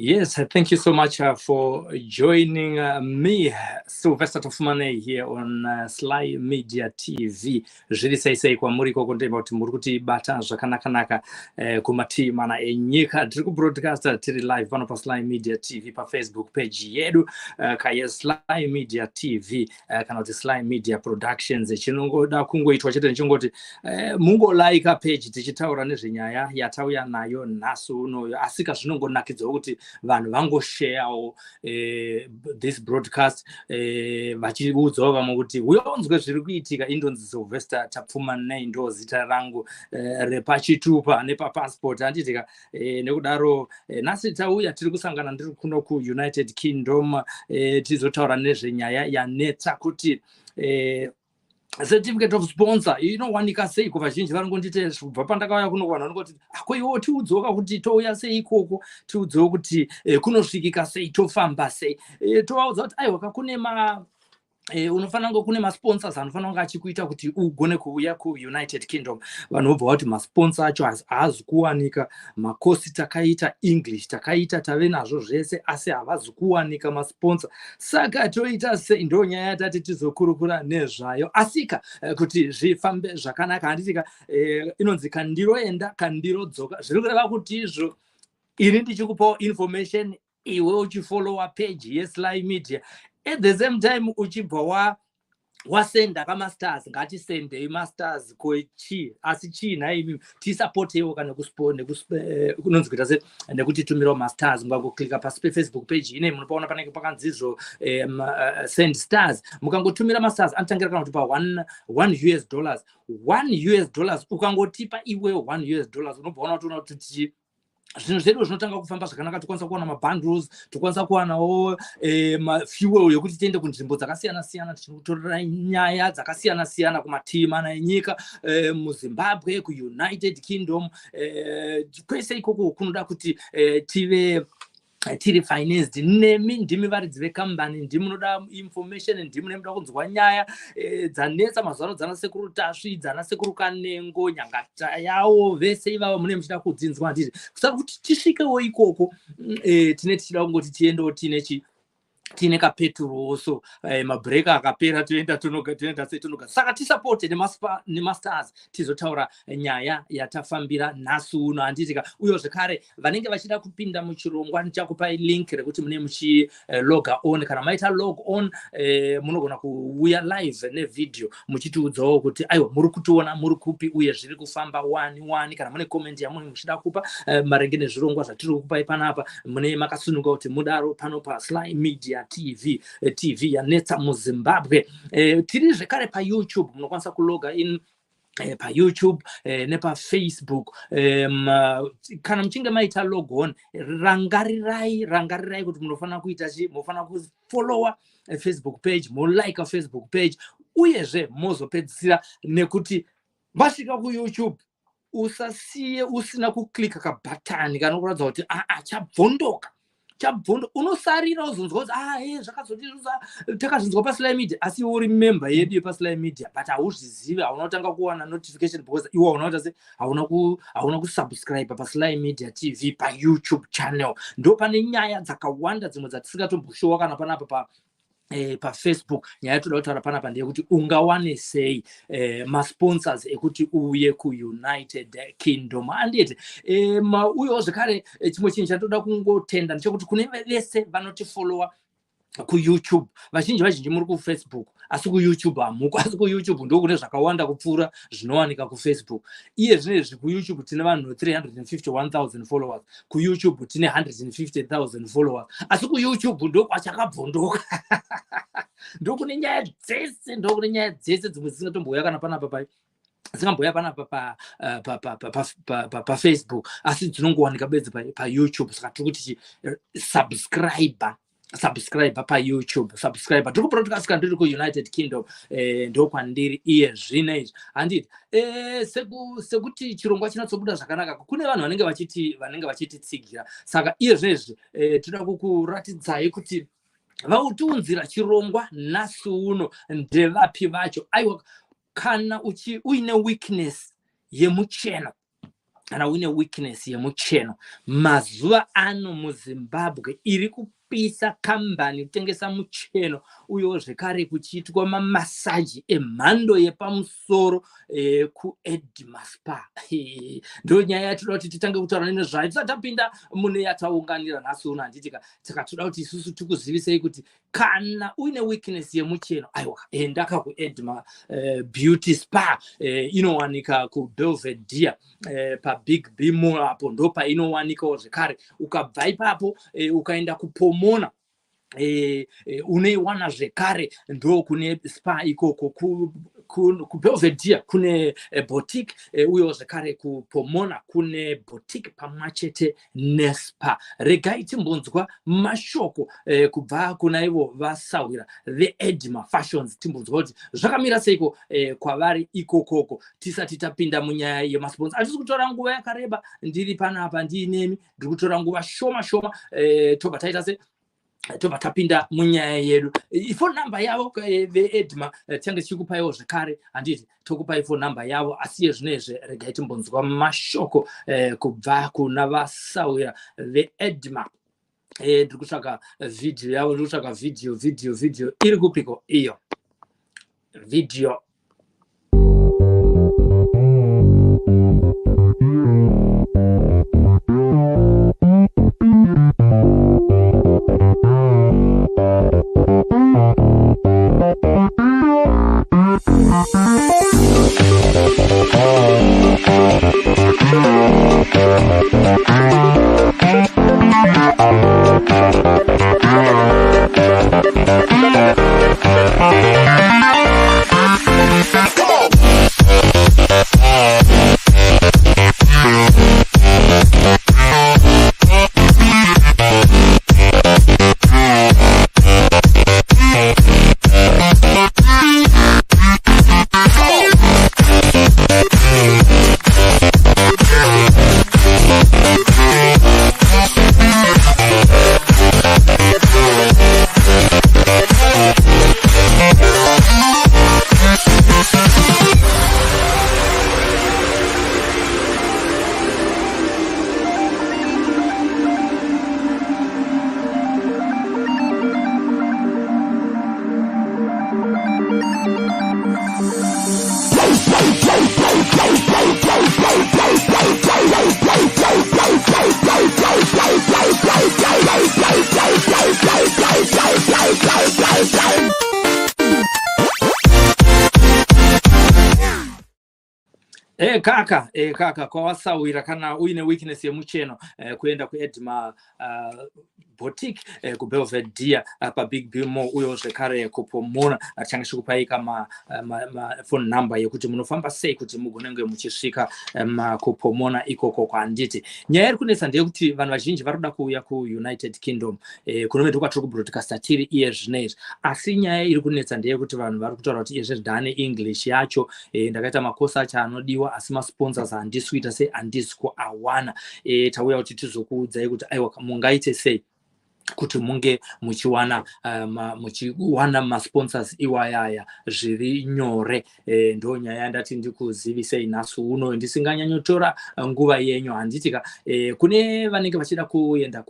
Yes, thank you so much for joining me, Sylvester Tofumane, here on Sly Media TV. Zviri sei kwa muri kokondemba kuti muri kuti bata zvakanaka kumati mana enyika. Tiri kubroadcasta tiri live pano pa Sly Media TV pa Facebook page yedu kaya Sly Media TV kana kuti Sly Media Productions. Chinongoda kungoitwa chete nchingoti mungo like page tichitaura nezvenyaya yatauya nayo nasu uno asika zvinongonakidza kuti vanhu vangoshare this broadcast vachiudzawo vamwe kuti uyonzwe zviri kuitika indonzi Sylvester Tofumane ndo zita rangu repachitupa nepapassport handitika nekudaro nhasi tauya tiri kusangana ndiri kuno kuUnited Kingdom tizotaura nezvenyaya yanetsa kuti certificate of sponsor inowanika sei kuva vazhinji varongondite kubva pandakauya kuno kuvanhu vanongoti ako iwo tiudzoka kuti touya sei ikoko tiudzoka kuti kunosvikika sei tofamba sei tovaudza kuti aiwa kune unofanira kunge kune masponsors anofanira kunge achikuita kuti ugone kuuya kuUnited Kingdom. Vanhu vobva kuti masponsor acho haazi kuwanika, makosi takaita English takaita tave nazvo zvese asi havazi kuwanika masponsor. Saka toita sei? Ndo nyaya yatati tizokurukura nezvayo asika kuti zvifambe zvakanaka. Handitika inonzi kandiro enda kandiro dzoka. Zviri kureva kuti izvo ini ndichikupawo information iwe uchifollowa page yeSly Media. At the same time uchibva wasenda kamasters ngatisendei masters kochi asi china imi tisupportewo kana kunonzi kuita se nekuti tumirawo masters mukangoklicka pasi Facebook page ine munopaona panenge pakanzizvo send stars mukangotumira masters anotangira kana kuti pa $1 $1 ukangotipa iwe $1 unobva kuti zvinhu zvedu zvinotanga kufamba zvakanaka. Tikwanisa kuwana mabundles, tikwanisa kuwanawo fuel yokuti tiende kunzvimbo dzakasiyana-siyana tichitorera nyaya dzakasiyana-siyana kumativi mana enyika muZimbabwe, kuUnited Kingdom, kwese ikoko kunoda kuti tive tiri financed nemi ndimi varidzi vekambani ndimi munoda information ndimi munoda kunzwa nyaya dzanetsa mazwaro dzana sekuru Tasvi dzana sekuru Kanengo Nyangata yawo vese ivavo mune muchida kudzinzwa handiti kusaka kuti tisvikewo ikoko tine tichida kungoti tiendewo tine kapeturo so mabreak akapera toenda tonoga saka tisupport nemasters tizotaura nyaya yatafambira nasu uno handitika uyo zvekare vanenge vachida kupinda muchirongwa ndichakupai link rekuti mune muchi log on kana maita log on munogona kuuya live nevideo muchitiudzawo kuti aiwa muri kutiona muri kupi uye zviri kufamba wani kana mune comment yamune muchida kupa maringe nezvirongwa zvatiri kupai panapa mune makasununga kuti mudaro pano pa Sly Media TV yanetsa muZimbabwe. Tiri zvekare pa YouTube munokwanisa kuloga in pa YouTube nepa Facebook kana muchinge maita log on rangarirai kuti munofanira kuita munofanira kufollowa Facebook page, mulike Facebook page uyezve mozopedzisira nekuti vasvika kuYouTube usasiye usina kuklika kabhatani kana kuratidza kuti chabvondoka unosarira uzonzwa kuti zvakazodizva takazvinzwa paSly Media asi uri member yedu yepaSly Media but hauzvizivi hauna kutanga kuwana notification because iwe hauna kuti hauna kusubscribe paSly Media TV pa YouTube channel. Ndo pane nyaya dzakawanda dzimwe dzatisingatobhushowa kana panapa pa Facebook nyaya toda kutaura panapa ndeyekuti ungawane sei masponsors ekuti uye kuUnited Kingdom handiti uyewo zvekare chimwe chinhu chatoda kungotenda ndechekuti kune vese vanotifollowa kuYouTube vazhinji muri kuFacebook asi kuYouTube hamuko asi kuYouTube ndo kune zvakawanda kupfuura zvinowanika kuFacebook. Iye zvinezvi kuYouTube tine vanhu 351,000 followers, kuYouTube tine 150,000 followers asi kuYouTube ndo kwachakabvondoka ndo kune nyaya dzese dzimwe dzisingatomboya kana panapa dzikamboya panapa pa Facebook asi dzinongowanika bedzi pa YouTube. Saka tiri kuti subscribe pa YouTube, subscribe. Tiri kubroadcasta ndiri kuUnited Kingdom ndo kwandiri iye zvinezvi handiti sekuti chirongwa chinatsobuda zvakanaka kune vanhu vanenge vachititsigira. Saka iye zvinezvi tinoda kukuratidzai kuti vautiunzira chirongwa nasu uno ndevapi vacho. Aiwa kana uine weakness yemuchena kana une weakness yemucheno. Mazuva ano muZimbabwe iri kupisa kambani kutengesa mucheno uyo zvekare kuchiitwa mamasaji emhando yepamusoro kuEdma Spa. Ndo nyaya yatoda kuti titange kutaura nezvayo tisati tapinda mune yataunganira nhasi uno. Handitika takatoda kuti isusu tikuzivisei kuti kana uine weakness yemucheno, aiwa endaka kuEdma Beauty Spa inowanika kuBelvedere paBig B Mall, apo ndo painowanikawo zvekare. Ukabva ipapo ukaenda kuPomona uneiwana zvekare ndo kune spa ikoko kuBelvedere kune boutique uyo zvekare kuPomona kune boutique pamwachete nespa. Regai timbonzwa mashoko kubva kuna ivo vasawira veEdma Fashions, timbonzwa kuti zvakamira seiko kwavari ikokoko. Tisati tapinda munyaya yemasponsa, hatisi kutora nguva yakareba ndiri panapa ndiinemi, ndiri kutora nguva shoma tobva taita se tobva tapinda munyaya yedu. Phone number yavo veEdma tange tichikupaiwo zvekare, handiti tokupai phone number yavo, asi yezvinezve regai timbonzwa mashoko kubva kuna vasawira veEdma. Ndiri kutsvaka video yavo, ndiri kutsvaka video iri kupiko iyo video. Kaka kwa wasawira kana uine weakness yemucheno kuenda kuEdma boutique kuBelvedere paBig B Mall uyo zvekare kuPomona. Change chikupaika ma phone number yekuti munofamba sei kuti mugonenge muchisvika kuPomona ikoko kwanditi. Nyaya iri kunetsa ndeyekuti vanhu vazhinji varikuda kuuya kuUnited Kingdom kunomedu kwatiri kubroadcasta tiri iye zvinezvi, asi nyaya iri kunetsa ndeyekuti vanhu vari kutaura kuti iye zvedhane English yacho. Ndakaita makosi acho anodiwa asi masponsors handisikuita sei, handisi kuawana. Tauya kuti tizokuudzai kuti aiwa mungaite sei kuti munge muchiwana masponsors iwayaya zviri nyore. Ndo nyaya ndati ndikuzivisei nhasi uno, ndisinganyanyotora nguva yenyu. Handitika kune vanenge vachida kuenda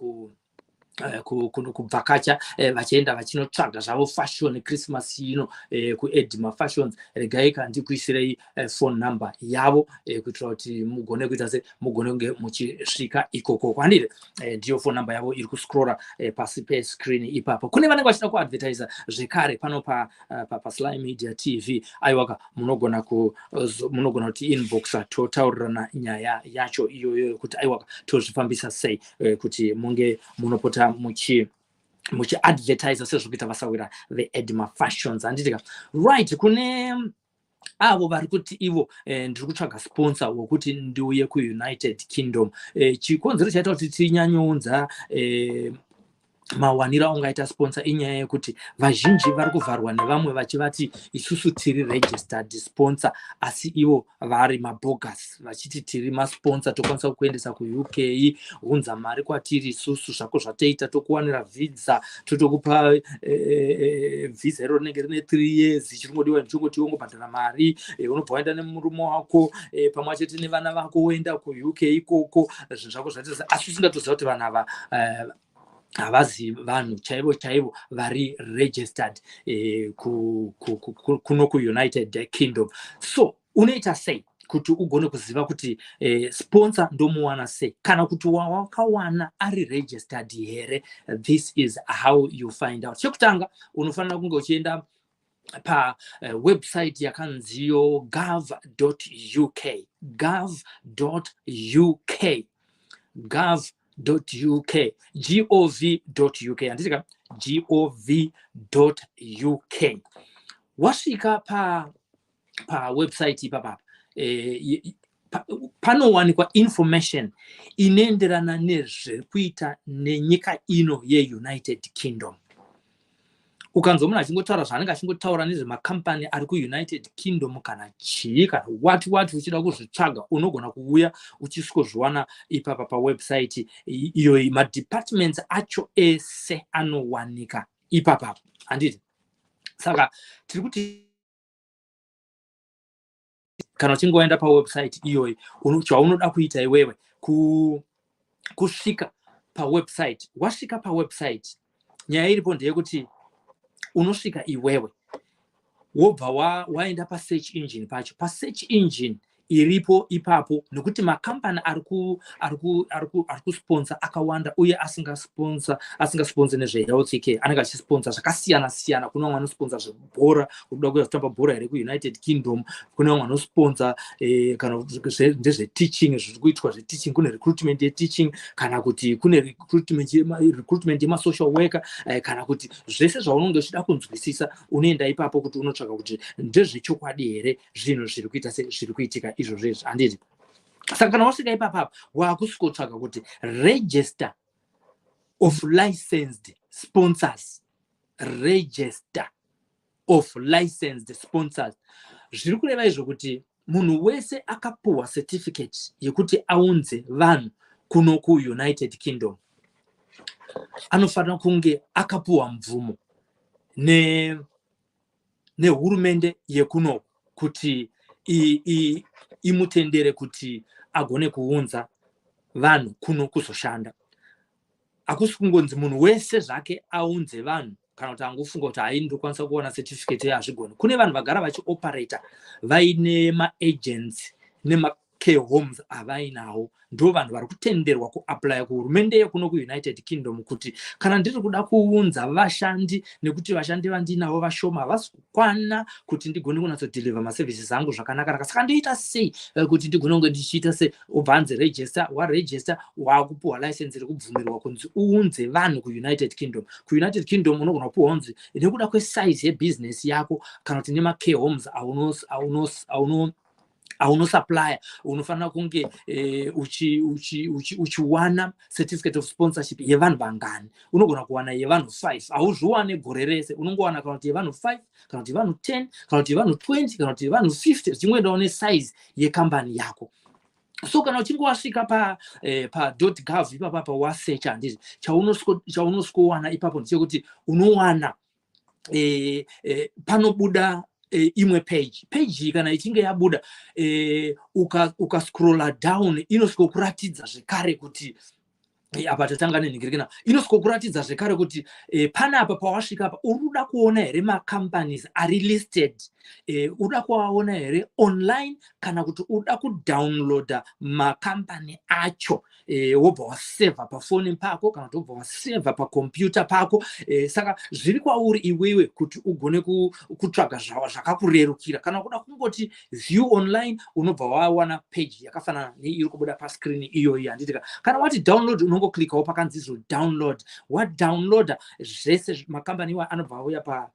kubvakacha vachienda vachinotsvaga zvavo fashion Christmas ino kuEdma Fashions, regai ndikuisirei phone number yavo kuitira kuti mugone kuita se mugone muchisvika ikoko kwandire. Ndiyo phone number yavo iri kuscrolla pasi pescreen ipapo. Kune vanenge vachida kuadvertisa zvekare pano pa Sly Media TV, aiwaka munogona kuti inboxa totaurirana nyaya yacho iyoyo kuti aiwaka tozvifambisa sei kuti munge munopota muchi advertise sezvokuita vasawira veEdma Fashions. Handitika right kune avo vari kuti ivo ndiri kutsvaga sponsor wokuti ndiuye kuUnited Kingdom. Chikonzero chaita kuti tinyanyounza mawanira ungaita sponsor inyaya yekuti vazhinji vari kuvharwa nevamwe vachivati isusu tiri registered sponsor asi ivo vari mabogus vachiti tiri masponsor tokwanisa kuendesa kuUK unza mari kwatiri isusu zvako zvatoita tokuwanira visa totokupa visa iro rinenge rine 3 years chingodiwa chingoti wongobhadhara mari unobva waenda nemurume wako pamwe chete nevana vako woenda kuUK ikoko zvinhu zvako zvatoisa asi usingatoziva kuti vana ava havazi vanhu chaivo vari registered kuno kuUnited Kingdom. So unoita sei kuti ugone kuziva kuti sponsor ndomuwana sei kana kuti wakawana ari registered here? This is how you find out. Chekutanga unofanira kunge uchienda pa website yakanziyo gov.uk gov.uk anditika gov.uk. Wasvika pa website ipapa panowanikwa information inoenderana nezvekuita nenyika ino yeUnited Kingdom. Ukanzwa munhu achingotaura zvaanenge achingotaura nezvemakompani ari kuUnited Kingdom kana chii kana wati uchida kuzvitsvaga unogona kuuya uchisvikozviwana ipapa pawebsite iyoyi. Madepartments acho ese anowanika ipapa handiti. Saka tiri kuti kana uchingoenda pawebsite iyoyi chaunoda kuita iwewe kusvika pawebsite. Wasvika pawebsite nyaya iripo ndeyekuti unosvika iwewe wobva waenda pasearch engine pacho. Pasearch engine iripo ipapo nekuti makampani ari kusponsor akawanda uye asingasponsor nezvehealth care anenge achisponsor zvakasiyana siyana. Kuna vamwe vanosponsor zvebhora kuda kuya kutamba bhora here kuUnited Kingdom. Kuna vamwe vanosponsor kana ndezveteaching zviri kuitwa zveteaching, kune recruitment yeteaching kana kuti kune recruitment yemasocial worker kana kuti zvese zvaunenge uchida kunzwisisa unoenda ipapo kuti unotsvaka kuti ndezvechokwadi here zvinhu zviri kuita zviri kuitika izvo zvezvo handiti. Saka kana wasvika ipapo wakusvikotsvaka kuti register of licensed sponsors, register of licensed sponsors. Zviri kureva izvo kuti munhu wese akapuwa certificate yekuti aunze vanhu kuno kuUnited Kingdom anofanira kunge akapuwa mvumo nehurumende yekuno kuti imutendere kuti agone kuunza vanhu kuno kuzoshanda. Hakusi kungonzi munhu wese zvake aunze vanhu kana kuti angofunga kuti hai ndokwanisa kuona certificate yazvigoni. Kune vanhu vagara vachioperata vaine maagents nemacare homes avainawo. Ndo vanhu vari kutenderwa kuapply kuhurumende yekuno kuUnited Kingdom kuti kana ndiri kuda kuunza vashandi nekuti vashandi vandinavo vashoma havasi kukwana kuti ndigone kunatsodeliver maservices angu zvakanaka. Saka ndoita sei kuti ndigone kunge ndichiita sei? Ubva anzi register, waregister wakupuwa license rekubvumirwa kunzi uunze vanhu kuUnited Kingdom. KuUnited Kingdom unogona kupuwa unzi nekuda kwesize yebusiness yako kana kuti nemacare homes aunosupply unofanira kunge uchiwana certificate of sponsorship yevanhu vangani. Unogona kuwana yevanhu 5, hauzviwane gore rese. Unongowana kana kuti yevanhu 5 kana kuti yevanhu 10 kana kuti yevanhu 20 kana kuti yevanhu 50 zvichiendawo nesize yekambani yako. So kana uchinge wasvika pa .gov ipapa wasearch handiti chaunosvikowana ipapo ndechekuti unowana panobuda imwe page kana ichinge yabuda ukascrolla down inosvikokuratidza zvekare kuti apa tatanga nenhingirikana inosvikokuratidza zvekare kuti panapa pawasvika apa uruda kuona here macompanies ari listed, uda kuaona here online kana kuti uda kudownloada macompany acho wobva waseva pafoni pako kana kuti wobva waseva pakompyuta pako. Saka zviri kwauri iwewe kuti ugone kutsvaga zvakakurerukira. Kana kuda kungoti view online unobva wawana page yakafanana neiri kubuda pascreen iyoyi handitika. Kana wati download unongoklickawo pakanzi izvo download. Wadownloada zvese macompany iwa anobva auya pa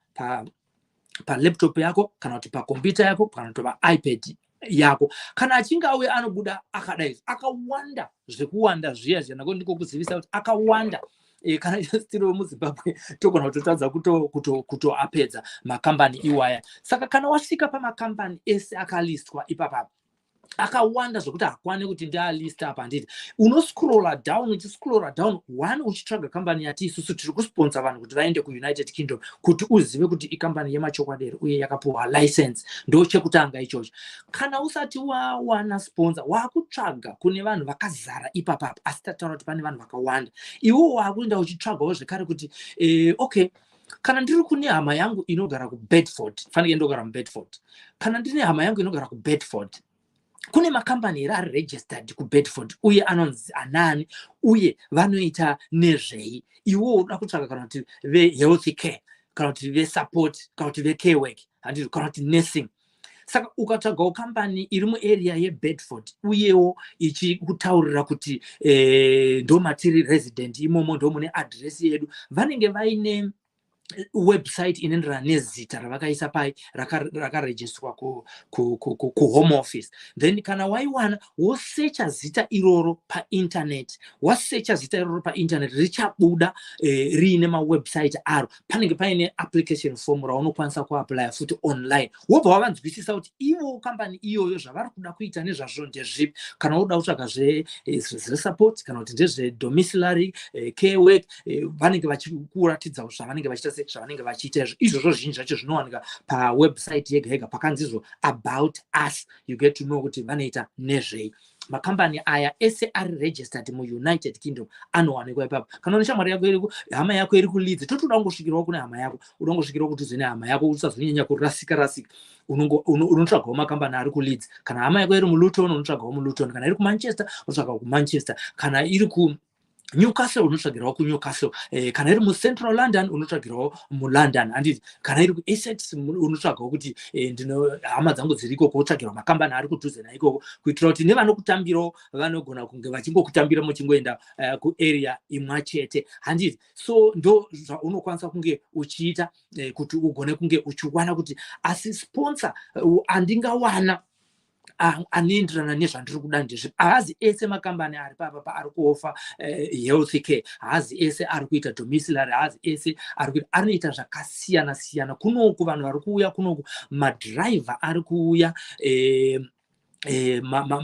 laptop yako kana kuti pa computer yako kana kuti pa iPad yako. Kana achinge auya anobuda akadai akawanda zvekuwanda zviya ndiko kuzivisa kuti akawanda kana still muZimbabwe togona kutotadza kutoapedza makambani iwaya. Saka kana wasvika pamakambani ese akalistwa ipapa akawanda zvokuti hakwane kuti ndialista apa handiti, unoscrolla down one uchitsvaga kambani yati isusu tiri kusponsor vanhu kuti vaende kuUnited Kingdom kuti uzive kuti ikambani yemachokwadi uye yakapuwa license. Ndo chekutanga ichocho. Kana usati wawana sponsor wakutsvaga kune vanhu vakazara ipapa asi tataura kuti pane vanhu vakawanda, iwo wakuenda uchitsvagawo zvekare kuti okay, kana ndiri kune hama yangu inogara kuBedford, fanike ndogara muBedford, kana ndine hama yangu inogara kuBedford, kune makambani here ari registered kuBedford uye anonzi anani uye vanoita nezvei. Iwo unoda kutsvaga kana kuti vehealth care, kana kuti vesupport, kana kuti vecare work, handiti kana kuti nursing. Saka ukatsvagawo kambani iri muarea yeBedford uyewo ichikutaurira kuti ndo matiri resident imomo, ndo mune address yedu, vanenge vaine website inoenderana nezita ravakaisa pai rakarejiswa ku home office. Then kana waiwana wosecha zita iroro painternet, wasecha zita iroro painternet richabuda riine mawebsite aro, panenge paine application form raunokwanisa kuapply futi online. Wobva wavanzwisisa kuti ivo kambani iyoyo zvavari kuda kuita nezvazvo ndezvipi. Kana uda kutsvaga zvesupport, kana kuti ndezvedomiciliary care work, vanenge vachikuratidza zvavanenge vachiita zvavanenge vachiita izvozvo. Zvinji zvacho zvinowanika pawebsite yega yega pakanzizvo about us, you get to know kuti vanoita nezvei. Makambani aya ese ari registered muUnited Kingdom anowanikwa ipapo. Kana une shamwari yako hama yako iri kuLeeds, totoda kungosvikirawo kune hama yako, unoda kungosvikirawo kuti uzine hama yako, usazonyanya kurasika, unotsvagawo makambani ari kuLeeds. Kana hama yako iri muLuton, unotsvagawo muLuton. Kana iri kuManchester, unotsvagawo kuManchester. Kana iri Newcastle, unotsvagirawo kuNewcastle. Kana iri muCentral London, unotsvagirawo muLondon. Handiti kana iri kuEssex, unotsvagawo kuti hama dzangu dziri ikoko, wotsvagirawo makambani ari kudhuze naikoko, kuitira kuti nevanokutambirawo vanogona kunge vachingokutambira muchingoenda kuarea imwe chete. Handiti so ndo zvaunokwanisa kunge uchiita kuti ugone kunge uchiwana kuti asi sponsor andingawana anoenderana nezvandiri kuda ndezvipi. Haazi ese makambani ari papa ari kuofa health care, haazi ese ari kuita domiciliary, haazi ese ari kuita, anoita zvakasiyana siyana. Kunoku vanhu vari kuuya, kunoku madriver ari kuuya,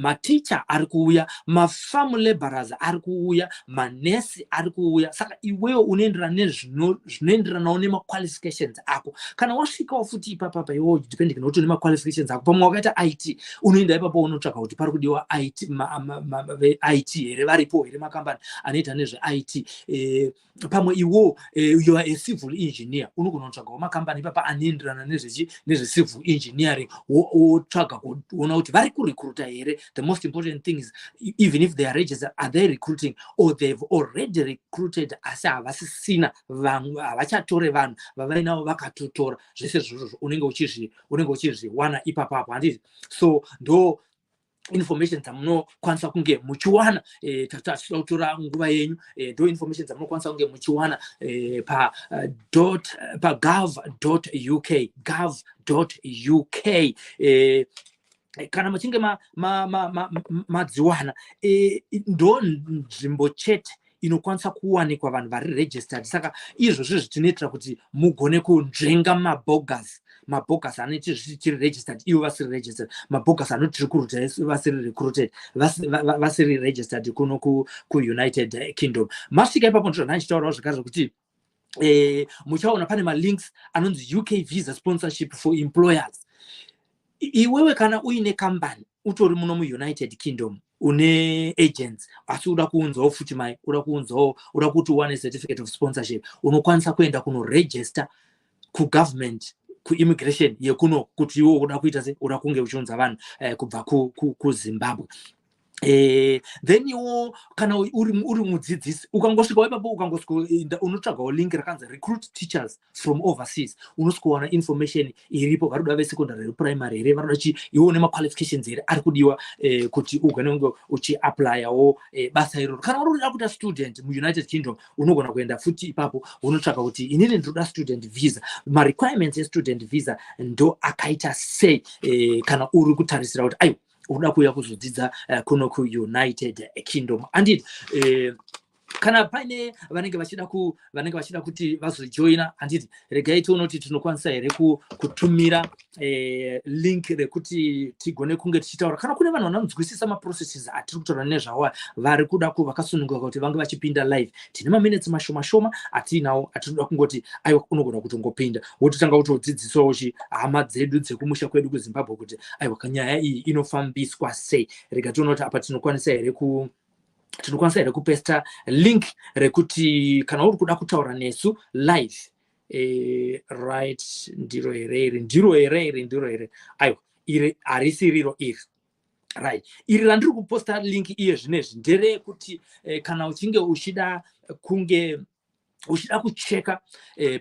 maticha ari kuuya, mafarm laborers ari kuuya, manesi ari kuuya. Saka iwewe unoenderana nezvinoenderanawo nemaqualifications ako. Kana wasvikawo futi ipapa iwewe depending nokuti une maqualifications ako, pamwe wakaita IT, unoenda ipapo unotsvaka kuti pari kudiwa IT, IT here varipo here makambani anoita nezveIT. Pamwe iwo you are a civil engineer, unogona kutsvagawo makambani ipapa anoenderana nezvecivil engineering, wotsvaga kuona kuti vari kurecruiter here. The most important thing is, even if they are registered, are they recruiting or they've already recruited asi havasisina vanhu, havachatore vanhu vavainavo vakatotora. Zvese zvozvo unenge uchizviwana ipapapo. Handiti so ndo information dzamunokwanisa kunge muchiwana tataura nguva yenyu. Ndo information dzamunokwanisa kunge muchiwana pa gov.uk. Kana machinge madziwana, ndo nzvimbo chete inokwanisa kuwanikwa vanhu vari registered. Saka izvozvo zvinoitira kuti mugone kunzvenga mabogus anoti chiri registered ivo vasiri registered, mabogus anoti recruited vasiri recruited, vasiri registered kuno kuUnited Kingdom. Masvika ipapo ndizvo ndichitaurawo zvakare zvokuti muchaona pane malinks anonzi UK visa sponsorship for employers. Iwewe kana uine kambani utori muno muUnited Kingdom, une agents, asi uda kuunzawo futi mai, uda kuti uwane certificate of sponsorship, unokwanisa kuenda kunoregister kugovernment, kuimmigration yekuno, kuti iwo uda kuita se, uda kunge uchiunza vanhu kubva kuZimbabwe. Then iwo kana uri mudzidzisi, ukangosvika ipapo ukangosvika unotsvagawo link rakanzi recruit teachers from overseas, unosvikowana information iripo. Vari kuda vesecondary reprimary here, vari kuda iwo une maqualifications here ari kudiwa kuti ugone uchiapplyyawo basa iroro. Kana uri kuda kuita student muUnited Kingdom, unogona kuenda futi ipapo unotsvaka kuti inini ndinoda student visa, marequirements estudent visa ndo akaita sei. Kana uri kutarisira kuti ayo unoda kuuya kuzodzidza kuno kuUnited Kingdom. Handiti kana paine vanenge vachida kuti vazojoina handiti regai tione kuti tinokwanisa here kutumira link rekuti tigone kunge tichitaura kana kune vanhu vanonzwisisa maprocesses atiri kutaura nezvawo vari kuda vakasununguka kuti vange vachipinda live tine maminutes mashoma atinawo atinoda kungoti aiwa unogona kutongopinda wototanga kutodzidzisawo hama dzedu dzekumusha kwedu kuZimbabwe kuti aiwa kanyaya iyi inofambiswa sei rega tione kuti apa tinokwanisa here kupesta link rekuti kana uri kuda kutaura nesu live right ndiro here aiwa iri harisi riro iri right iri randiri kuposta link iye zvinezvi nderekuti kana uchinge uchida kucheka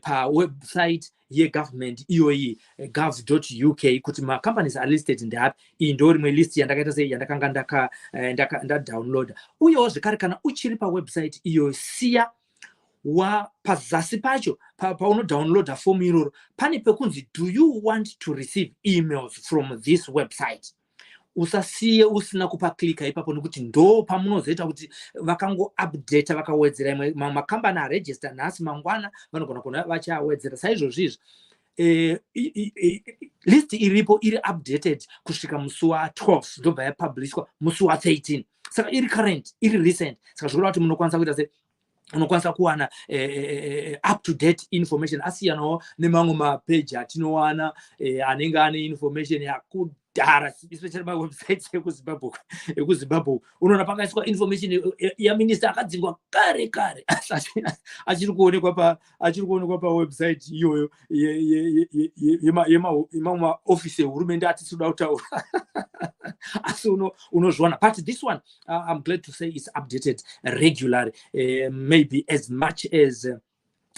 pawebsite yegovernment iyoyi gov.uk kuti macompanies are listed ndeapi iyi ndo rimwe list yandakaita sei yandakanga ndadownloada uyewo zvekare kana uchiri pawebsite iyo siya pazasi pacho paunodownloada fomu iroro pane pekunzi do you want to receive emails from this website usasiye usina kupaklika ipapo nekuti ndo pamunozoita kuti vakangoupdata vakawedzera imwe makambani aregister nhasi mangwana vanogona kuna vachawedzera saizvozvizvi list iripo iri updated kusvika musi wa12 ndobva yapublishwa musi wa13 saka iri current iri recent saka zvikureva kuti munokwanisa kuita se unokwanisa kuwana up to date information asiyanawo nemamwe mapeji atinowana anenge ane information yakudhara especially mawebsites ekuzimbabwe unoona pangaiswa information yaminista akadzingwa kare achiri kuonekwa pawebsite iyoyo yemaofisi ehurumende atisuda kutaura asi unozviona but this one I'm glad to say is updated regularly maybe as much as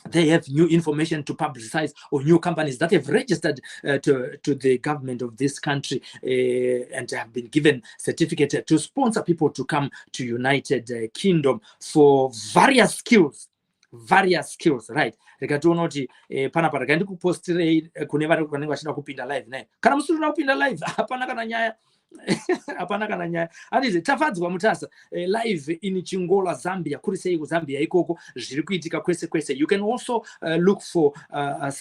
they have new information to publicize or new companies that have registered to the government of this country and have been given certificate to sponsor people to come to United Kingdom for various skills, right? Rekationa kuti panapa rakandikupostirei kune vari vanenge vachida kupinda live naye kana musiri kupinda live hapana kana nyaya hapana kana nyaya handiti tafadzwa mutasa live in Chingola Zambia kuri sei kuZambia ikoko zviri kuitika kwese you can also look for a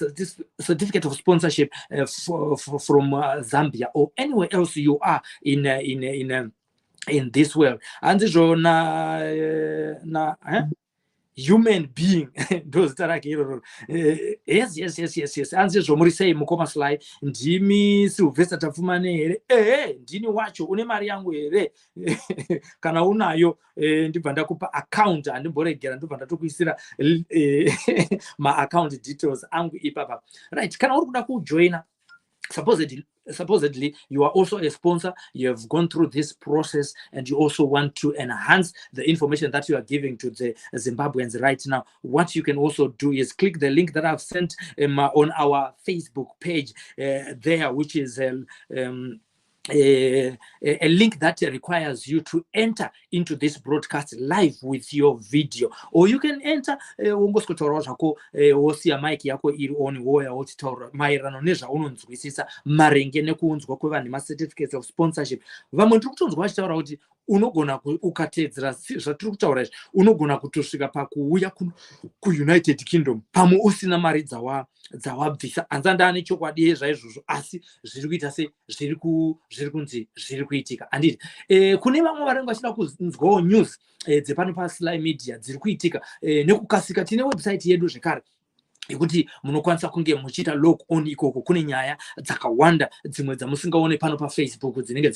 certificate of sponsorship from Zambia or anywhere else you are in this world andizvo na human being ndozita rake iroro yes anzi zvomuri sei mukoma Sly ndimi Sylvester Tafumane here ndini wacho une mari yangu here kana unayo ndibva ndakupa account andimboregera ndibva ndatokuisira ma account details angu ipapa right kana uri kuda kujoina supposedly you are also a sponsor, you have gone through this process and you also want to enhance the information that you are giving to the Zimbabweans right now. What you can also do is click the link that I've sent on our Facebook page there, which is a link that requires you to enter into this broadcast live with your video, or you can enter ungoskotaura zvako wosiya mic yako iri on woya wotitaura maererano nezvaunonzwisisa marenge nekuunzwa kwevanhu ma-certificates of sponsorship. Vamwe ndiri kutonzwa vachitaura kuti unogona ukatedzera zvatiri kutaura izvi unogona kutosvika pakuuya kuUnited Kingdom pamwe usina mari dzawabvisa anza ndane chokwadi yezvaizvozvo asi zviri kuita se zviri kuitika handiti kune vamwe varenga vachida kunzwawo news dzepano paSly Media dziri kuitika nekukasika. Tine website yedu zvekare ikuti munokwanisa kunge muchiita log on ikoko kune nyaya dzakawanda dzimwe dzamusingaone pano paFacebook dzinenge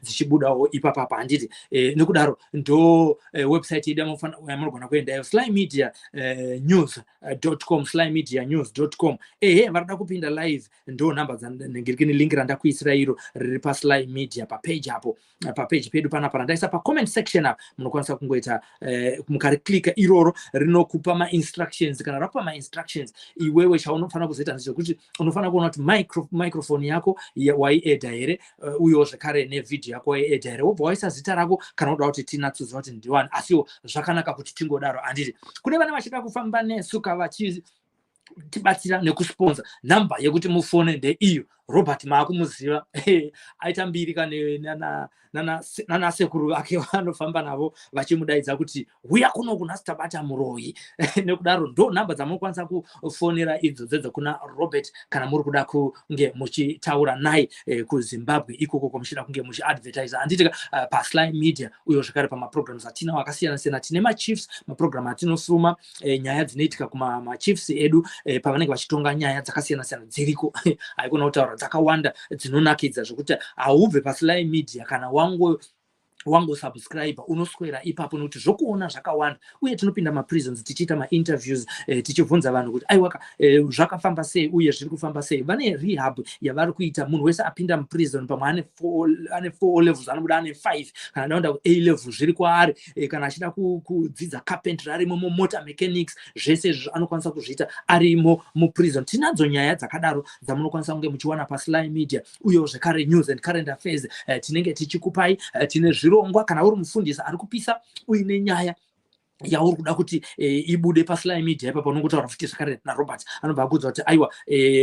dzichibudawo ipapapa handiti nekudaro ndo website yedu yamunogona kuendayo slymedia.com slymedia.news.com varida kupinda live ndo namba dzanengirikini link randakuisira iro riri paSly Media papage apo papage pedu panapa randaisa pacomment section apo munokwanisa kungoita mukariclika iroro rinokupa ma-instructions kana rakupa ma-instructions iwewe chaunofanira kuzoita ndechekuti unofanira kuona kuti microphone yako waiedha here uyewo zvekare nevidhio yako waiedha here wobva waisa zita rako kana unoda kuti tinatsudzwa kuti ndiwani asiwo zvakanaka kuti tingodaro handiti. Kune vana vachida kufamba nesu vachitibatsira nekusponsor namba yekuti mufone ndeiyo Robert maakumuziva aita mbirika nana sekuru vake vanofamba navo vachimudaidza kuti uya kuno kuna sitabata muroyi nekudaro ndo nhamba dzamunokwanisa kufonera idzodzo kuna Robert kana muri kuda kunge muchitaura naye kuZimbabwe ikoko komuchida kunge muchiadvertisa handitika paSly Media uyo zvakare pamaprograms atinawo akasiyana-siyana tine machiefs maprogram atinosuma nyaya dzinoitika kumachiefs edu pavanenge vachitonga nyaya dzakasiyana-siyana dziriko haikona kutaura dzakawanda dzinonakidza zvokuti haubve paSly Media kana wango subscriber unoswera ipapo nokuti zvokuona zvakawanda uye tinopinda maprisons tichiita mainterviews tichibvunza vanhu kuti aiwaka zvakafamba sei uye zviri kufamba sei vane rehab yavari kuita munhu wese apinda muprison pamwe ane 4 levels anobuda ane 5 kana adaenda A level zviri kwaari kana achida kudzidza carpentry arimo motor mechanics zvese izvo anokwanisa kuzviita arimo muprison tinadzo nyaya dzakadaro dzamunokwanisa kunge muchiwana paSly Media uye zvekare news and current affairs tinenge tichikupai tine zvirongwa kana uri mufundisi ari kupisa uine nyaya yauri kuda kuti ibude paSly Media ipapo unongotaura futi zvakare naRobert anobva akudza kuti aiwa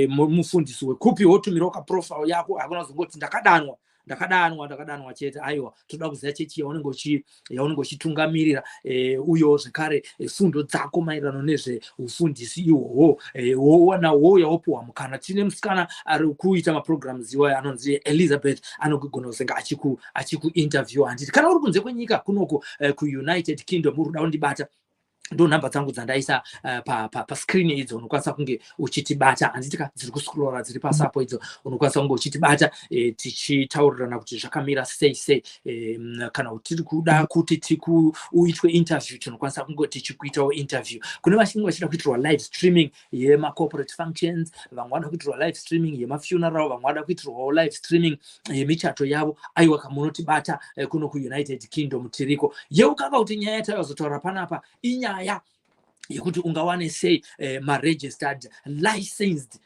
mufundisi wekupi wotumira profile yako hakuna kuzongoti ndakadanwa chete aiwa toda kuziva chechi yaunenge uchitungamirira uyo zvekare fundo dzako maererano nezveufundisi ihwohwo wowana yawopuwa mukana tine musikana ari kuita maprograms iwayo anonzi Elizabeth anogona kuzenga achikuinterview handiti kana uri kunze kwenyika kunoko kuUnited Kingdom uri kuda kundibata ndo nhamba dzangu dzandaisa pascreen idzo unokwanisa kunge uchitibata handitika dziri kuscrolla dziri pasapo idzo unokwanisa kunge uchitibata tichitaurirana kuti zvakamira sei kana tiri kuda kuti uitwe interview tinokwanisa kunge tichikuitawo interview kune vachinge vachida kuitirwa live streaming yemacorporate functions vamwe vada kuitirwa live streaming yemafuneral vamwe vada kuitirwawo live streaming yemichato yavo aiwa kamunotibata kuno kuUnited Kingdom tiriko yeukanga kuti nyaya yatayozotaura panapa inyaya yekuti ungawane sei ma-registered licensed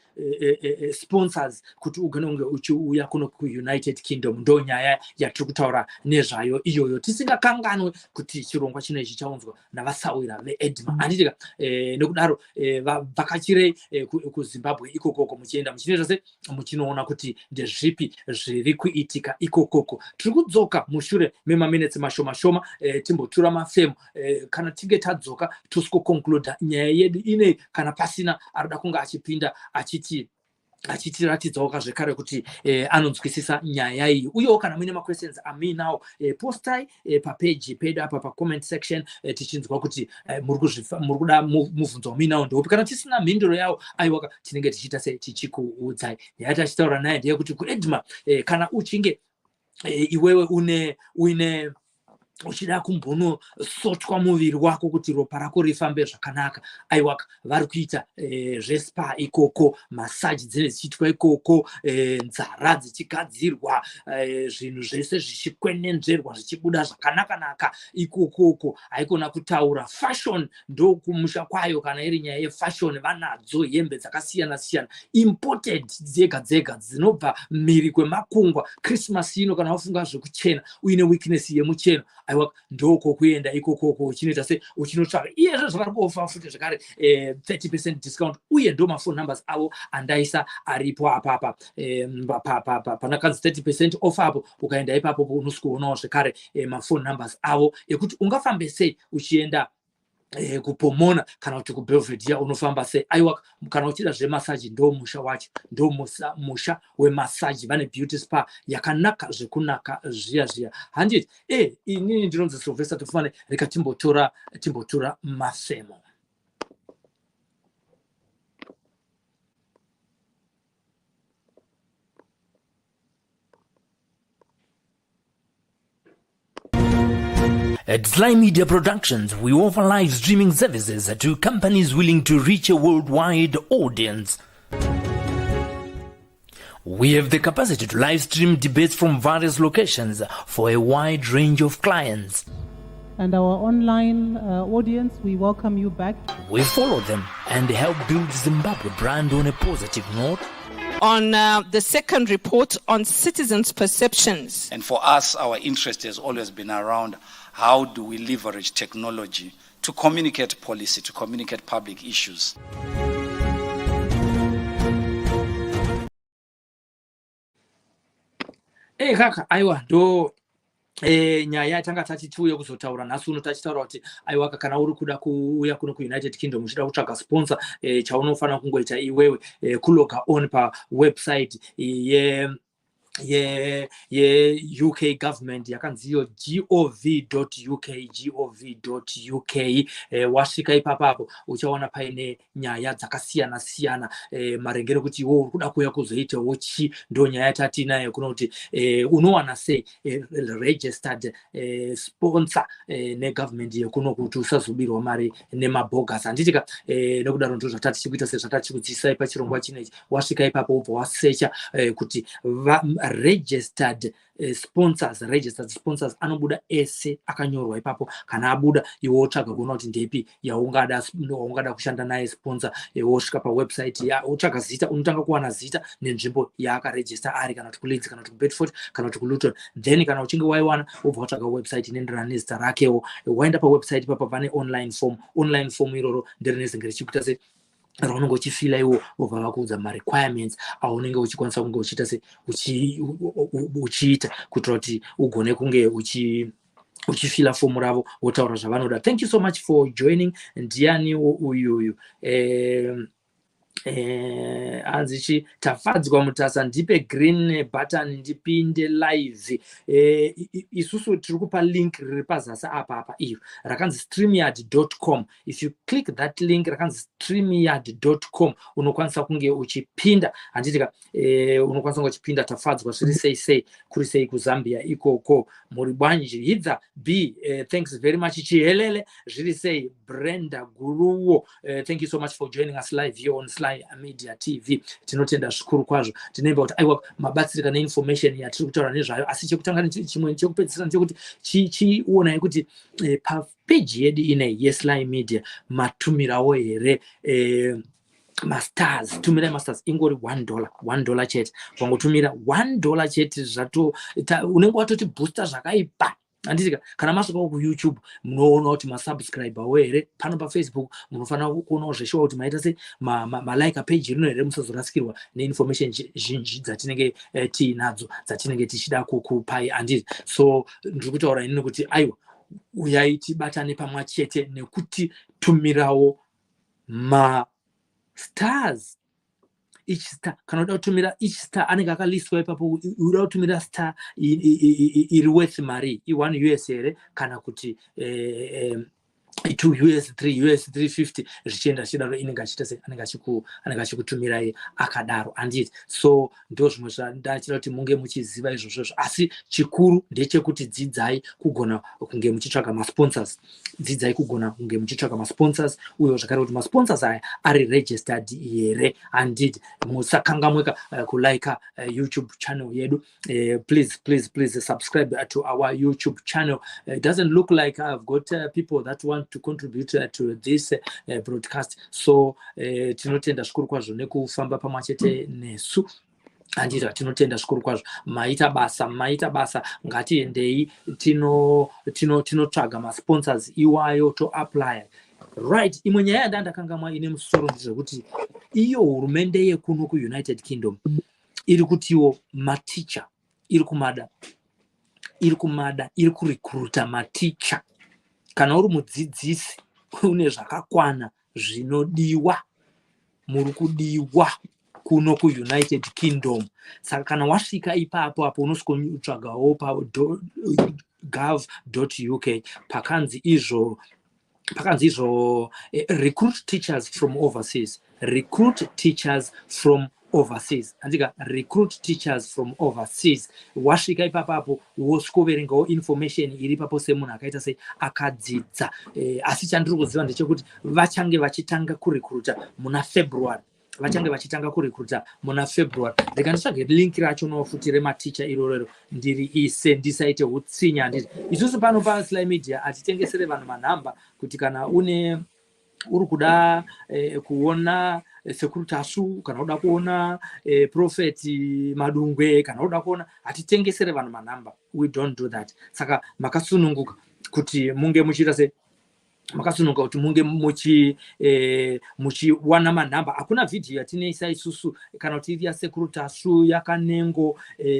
sponsors kuti ugone kunge uchiuya kuno kuUnited Kingdom ndo nyaya yatiri kutaura nezvayo iyoyo tisingakanganwe kuti chirongwa chinechi chaunzwa navasawira veEdma handitika nekudaro vhakachirei kuZimbabwe ikokoko muchienda muchine zvose muchinoona kuti ndezvipi zviri kuitika ikokoko tiri kudzoka mushure memaminitsi mashoma timbotura mafemu kana tinge tadzoka tosikokonkluda nyaya yedu inei kana pasina arida kunge achipinda achitiratidzawo zvekare kuti anonzwisisa nyaya iyi uyewo kana muine maquestions aminawo postai papage pedu apa pacomment section tichinzwa kuti muri kuda mubvunzo minawo ndopi kana tisina mhinduro yawo aiwaka tinenge tichiita sei tichikuudzai nyaya tachitaura naye ndeyekuti kuEdma kana uchinge iwewe uine uchida kumbonosotwa muviri wako kuti ropa rako rifambe zvakanaka aiwaka vari kuita zvespa ikoko masaji dzine dzichiitwa ikoko nzara dzichigadzirwa zvinhu zvese zvichikwenenzverwa zvichibuda zvakanaka ikokoko haikona kutaura fashion ndo kumusha kwayo kana iri nyaya yefashion vanadzo hembe dzakasiyana-siyana imported dzega dzinobva mhiri kwemakungwa Christmas ino kana wafunga zvekuchena uine weakness yemucheno aiwa ndoko kuenda ikokoko uchinoita se uchinotsvaka iyezvo zvavari kuofa futi zvakare 30% discount uye ndo mafone numbers avo andaisa aripo apapa panakanzi 30% off apo ukaenda ipapo unosikuonawo zvakare mafone numbers avo ekuti ungafambe sei uchienda kupomona kana kuti kuBelvedere unofamba sei aiwa kana uchida zvemasaji ndo musha wacho ndo musha wemasaji vane beauty spa yakanaka zvekunaka zviya handiti inini ndinonzi Sylvester Tufane reka timbotora mafemo. At Sly Media Productions, we offer live streaming services to companies willing to reach a worldwide audience. We have the capacity to live stream debates from various locations for a wide range of clients. And our online audience, we welcome you back. We follow them and help build Zimbabwe brand on a positive note. On the second report on citizens' perceptions. And for us, our interest has always been around how do we leverage technology to communicate policy, to communicate public issues. kaka aiwa ndo nyaya tanga tatichiuye kuzotaura nhasi uno tachitaura kuti aiwa kana uri kuda kuuya kuno kuUnited Kingdom uchida kutsvaga sponsor chaunofanira kungoita iwewe kuloga on pa website UK government yakanziyo gov.uk wasvika ipapo uchaona paine nyaya dzakasiyana siyana marengero kuti iwo uri kuda kuuya kuzoitawo chi ndo nyaya tatinayo kuno kuti unowana sei registered sponsor negovernment yekuno kuti usazobirwa mari nemabogus handitika nekudaro ndo zvatatichikuita sezvatatichikudzidzisai pachirongwa chinechi wasvika ipapo ubva wasecha kuti registered sponsors anobuda ese akanyorwa ipapo kana abuda iwo wotsvaga kuona kuti ndepi yaungada kushanda naye sponsor wosvika pawebsite wotsvaga zita unotanga kuwana zita nenzvimbo yaakaregister ari kana kuti kuLeeds kana kuti kuBedford kana kuti kuLuton then kana uchinge waiwana wobva watsvaga website inoenderana nezita rakewo waenda pawebsite ipapo pane online form iroro nderenezinge richikuita se raunenge uchifila iwo wobva vakuudza marequirements aunenge uchikwanisa kunge uchiita se uchiita kuitira kuti ugone kunge uchifila fomu ravo wotaura zvavanoda. Thank you so much for joining. Ndiani uyuyu anzichi tafadzwa mutasa ndipe green button ndipinde live isusu tiri kupa link riri pazasi apa iyo rakanzi streamyard.com. If you click that link rakanzi streamyard.com unokwanisa kunge uchipinda handitika unokwanisa kunge uchipinda tafadzwa zviri sei kuri sei kuZambia ikoko muri bwanji hidza b thanks very much chihelele zviri sei Brenda Guruwo thank you so much for joining us live here on Sly Media TV. Tinotenda zvikuru kwazvo tinemba kuti aiwa mabatsirika neinformation yatiri kutaura nezvayo asi chekutanga chimwe chekupedzisira ndechekuti chiona kuti page yedu ine yeSly Media matumirawo here masters tumirai masters ingori $1 chete wangotumira $1 chete zvato unenge watoti booster zvakaipa handitika kana masvikawo kuYouTube munoona kuti masubscriber here pano paFacebook munofanira kuonawo zveshuwa kuti maita se malike page rino here musazorasikirwa neinformation zhinji dzatinenge tiinadzo dzatinenge tichida kukupai handiti so ndiri kutaura inini kuti aiwa uyai tibatane pamwe chete nekuti tumirawo stars each star kana uda kutumira each star anenge akalistwa ipapo uda kutumira star iri worth mari i1 US here kana kuti 2 US 3 US 350 zvichienda chidaro inenge achita se anenge achikutumirai akadaro handiti so ndo zvimwe zvandachida kuti munge muchiziva izvozvo asi chikuru ndechekuti dzidzai kugona kunge muchitsvaga masponsors uye zvakare kuti masponsors aya ari registered here handiti musakangamweka kulike YouTube channel yedu please subscribe to our YouTube channel. It doesn't look like I've got people that want to contribute to this broadcast so tinotenda zvikuru kwazvo nekufamba pamwe chete nesu handiti tinotenda zvikuru kwazvo maita basa ngatiendei tinotsvaga masponsors iwayo to apply right. Imwe nyaya yandakangamwa ine musoro ndezvekuti iyo hurumende yekuno kuUnited Kingdom iri kutiwo maticha iri kurecruita maticha. Kana uri mudzidzisi une zvakakwana zvinodiwa muri kudiwa kuno kuUnited Kingdom saka kana wasvika ipapo unosvagawo pa gov.uk pakanzi izvo recruit teachers from overseas andika recruit teachers from overseas. Wasvika ipapo wosikoverengawo information iri papo semunhu akaita sei akadzidza asi chandiri kuziva ndechekuti vachange vachitanga kurecruita muna February ndikanditsvage link racho nofutire maticha irorero ndisaite utsinya handiti isusu pano paSly Media hatitengesere vanhu manhamba kuti kana uri kuda kuona Sekuru kana uda kuona Prophet Madungwe kana uda kuona hatitengesere vanhu manhamba. We don't do that. Saka makasununguka kuti munge muchita se makasununga kuti munge muchiwana manhamba. Hakuna video yatinoisa isusu kana kuti iri yasekuru Tasu yakanengo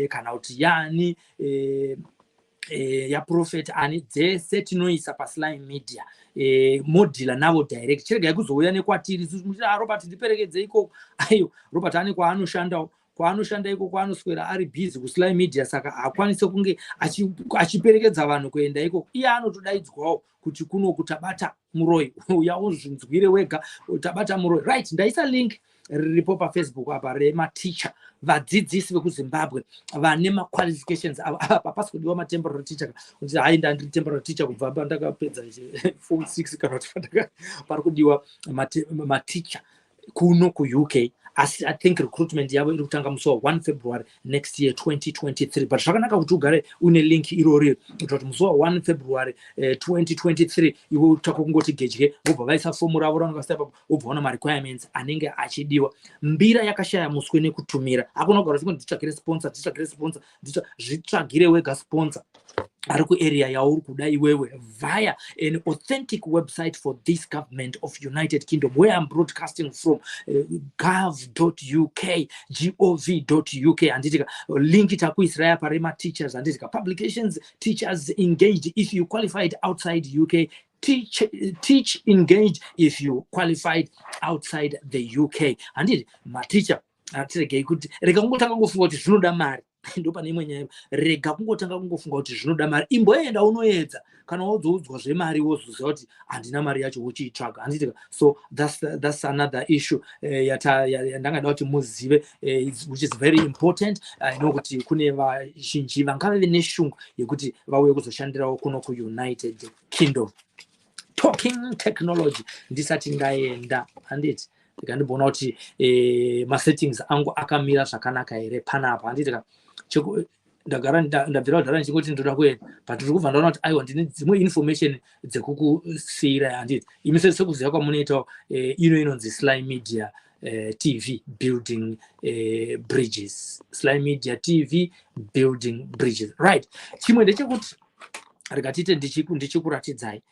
kana kuti yani yaProfet ani dzese tinoisa paSlime Media modhila navo direct. Chirega kuzouya nekwatiri Robert ndiperekedze iko ayo Robert ane kwaanoshanda iko kwaanoswera ari busy kuSlime Media, saka hakwanise kunge achiperekedza vanhu kuenda iko. Iye anotodaidzwawo kuti kuno kutabata Muroi uya uzvinzwire wega utabata Muroi. Right, ndaisa link riripo paFacebook apa rematicha vadzidzisi vekuZimbabwe vane maqualifications apa pasikudiwa matemporary teacher kuti hai ndandiri temporary teacher kubva pandakapedza form 6 kana kuti pari kudiwa maticha kuno kuUK. Asi I think recruitment yavo iri kutanga musi wa 1 February next year 2023, but zvakanaka kuti ugare une link irori kuti musi wa 1 February 2023 iwe utako kungoti gedye vobva vaisa fomu ravo raunokasta ipapo vobva vaona marequirements anenge achidiwa. Mbira yakashaya muswe nekutumira. Hakuna kugara uchingoti nditsvagire sponsor zvitsvagire wega sponsor ari kuarea yauri kuda iwewe via an authentic website for this government of United Kingdom where I'm broadcasting from, gov.uk anditika link takuisraya parema teachers anditika publications teachers engaged if you qualified outside UK, teach engage if you qualified outside the UK. Anditi maticha atirege kuti rega kungotanga ngofunga kuti zvinoda mari ndo pane imwe nyaya. Rega kungotanga kungofunga kuti zvinoda mari. Imboenda unoedza kana wozoudzwa zvemari wozoziva kuti handina mari yacho uchiitsvaga. Handitika. So that's another issue yandangada kuti muzive, which is very important. I know kuti kune vazhinji vangave neshungu yekuti vauye kuzoshandirawo kuno kuUnited Kingdom. Talking technology ndisati ndaenda handiti ndikandibona kuti masettings angu akamira zvakanaka here panapa. Handitika ndagara ndabvira kudhara ndichingoti ndoda kuenda but tiri kubva ndaona kuti aiwa ndine dzimwe information dzekukusiyira. Handiti imi sekuziva kwamunoita ino inonzi Slime Media TV building bridges. Slime Media TV building bridges. Right, chimwe ndechekuti rikatite ndichikuratidzai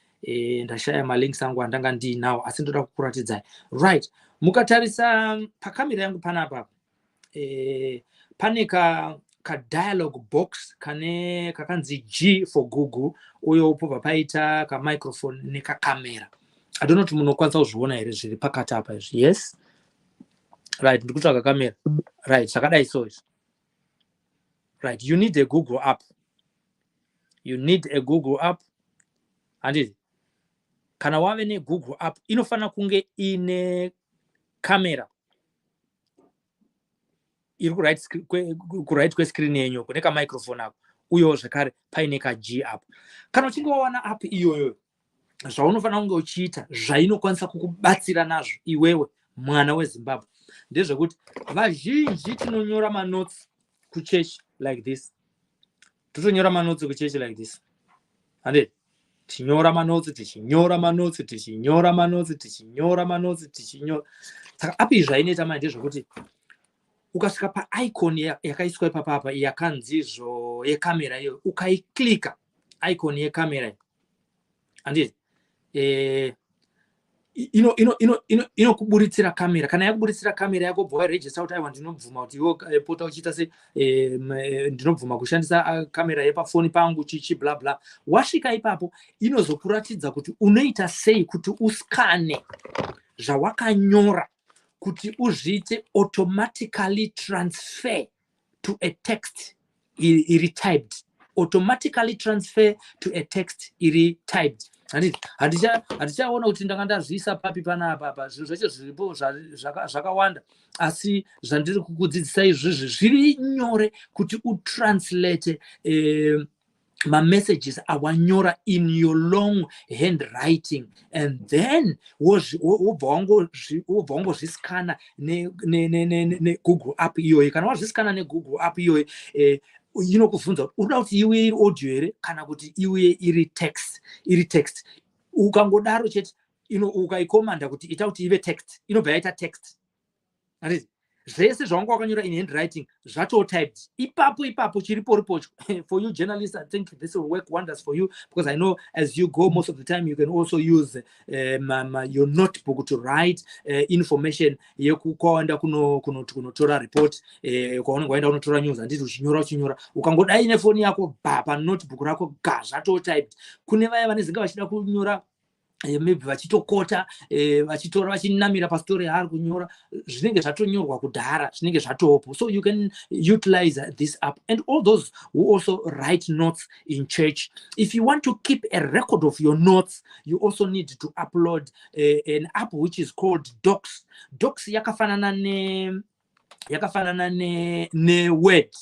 ndashaya malinks angu andanga ndinawo asi ndoda kukuratidzai. Right, mukatarisa pakamera yangu panapa pane ka dialogue box kane kakanzi G for Google uyo pobva paita ka microphone neka camera. I don't know kuti munokwanisa kuzviona here zviri pakati apa izvi. Yes, right, ndikutsvaga camera. Right, zvakadai so izvi. Right, you need a Google app. You need a Google app. Handiti kana wave ne Google app inofana kunge ine camera iri ku-right kwescreen yenyu kune ka microphone ako uyo zvakare paine ka G app. Kana uchinge wawana app iyoyo zvaunofanira kunge uchiita zvainokwanisa kukubatsira nazvo iwewe mwana weZimbabwe ndezvekuti vazhinji tinonyora manotes kuchechi like this. Totonyora manotes kuchechi like this. Handiti tinyora manotes. Saka app izvi zvainoita manje ndezvekuti ukasvika paicon yakaiswa ipapapa yakanzizvo yekamera iyo ukaiklika icon yekamera handiti inokuburitsira kamera. Kana yakuburitsira kamera yako bva waregister kuti aiwa ndinobvuma kuti iwo pota uchiita se ndinobvuma kushandisa kamera yepafoni pangu chichi bla bla. Wasvika ipapo inozokuratidza kuti unoita sei kuti uskane zvawakanyora kuti uzviite automatically transfer to a text iri typed. Automatically transfer to a text iri typed. Handichaona kuti ndanga ndazviisa papi panapa zvinhu zvacho zviripo zvakawanda asi zvandiri kukudzidzisa izvizvi zviri nyore kuti utranslate messages awanyora in your long handwriting and then wobva wangozviskana neGoogle app iyoyo. Kana wazviskana neGoogle app iyoyo inokuvhunza kuti unoda kuti iwe iri audio here kana kuti iwe iri text. Ukangodaro chete ukaikomanda kuti ita kuti ive text inobva yaita text. zvese zvawanga wakanyora in handwriting zvato-typed ipapo chiripo for you journalists. I think this will work wonders for you, because I know as you go most of the time you can also use your notebook to write information yekukaenda kunotora report kwaunenge waenda kunotora news, handiti uchinyora ukangodai nefoni yako pa notebook rako zvato-typed. Kune vaya vanenge vachida kunyora maybe vachitokota vachitora vachinamira pastori yaari kunyora, zvinenge zvatonyorwa kudhara, zvinenge zvatopo. So you can utilize this app. And all those who also write notes in church, if you want to keep a record of your notes, you also need to upload an app which is called Docs. Docs yakafanana ne Word.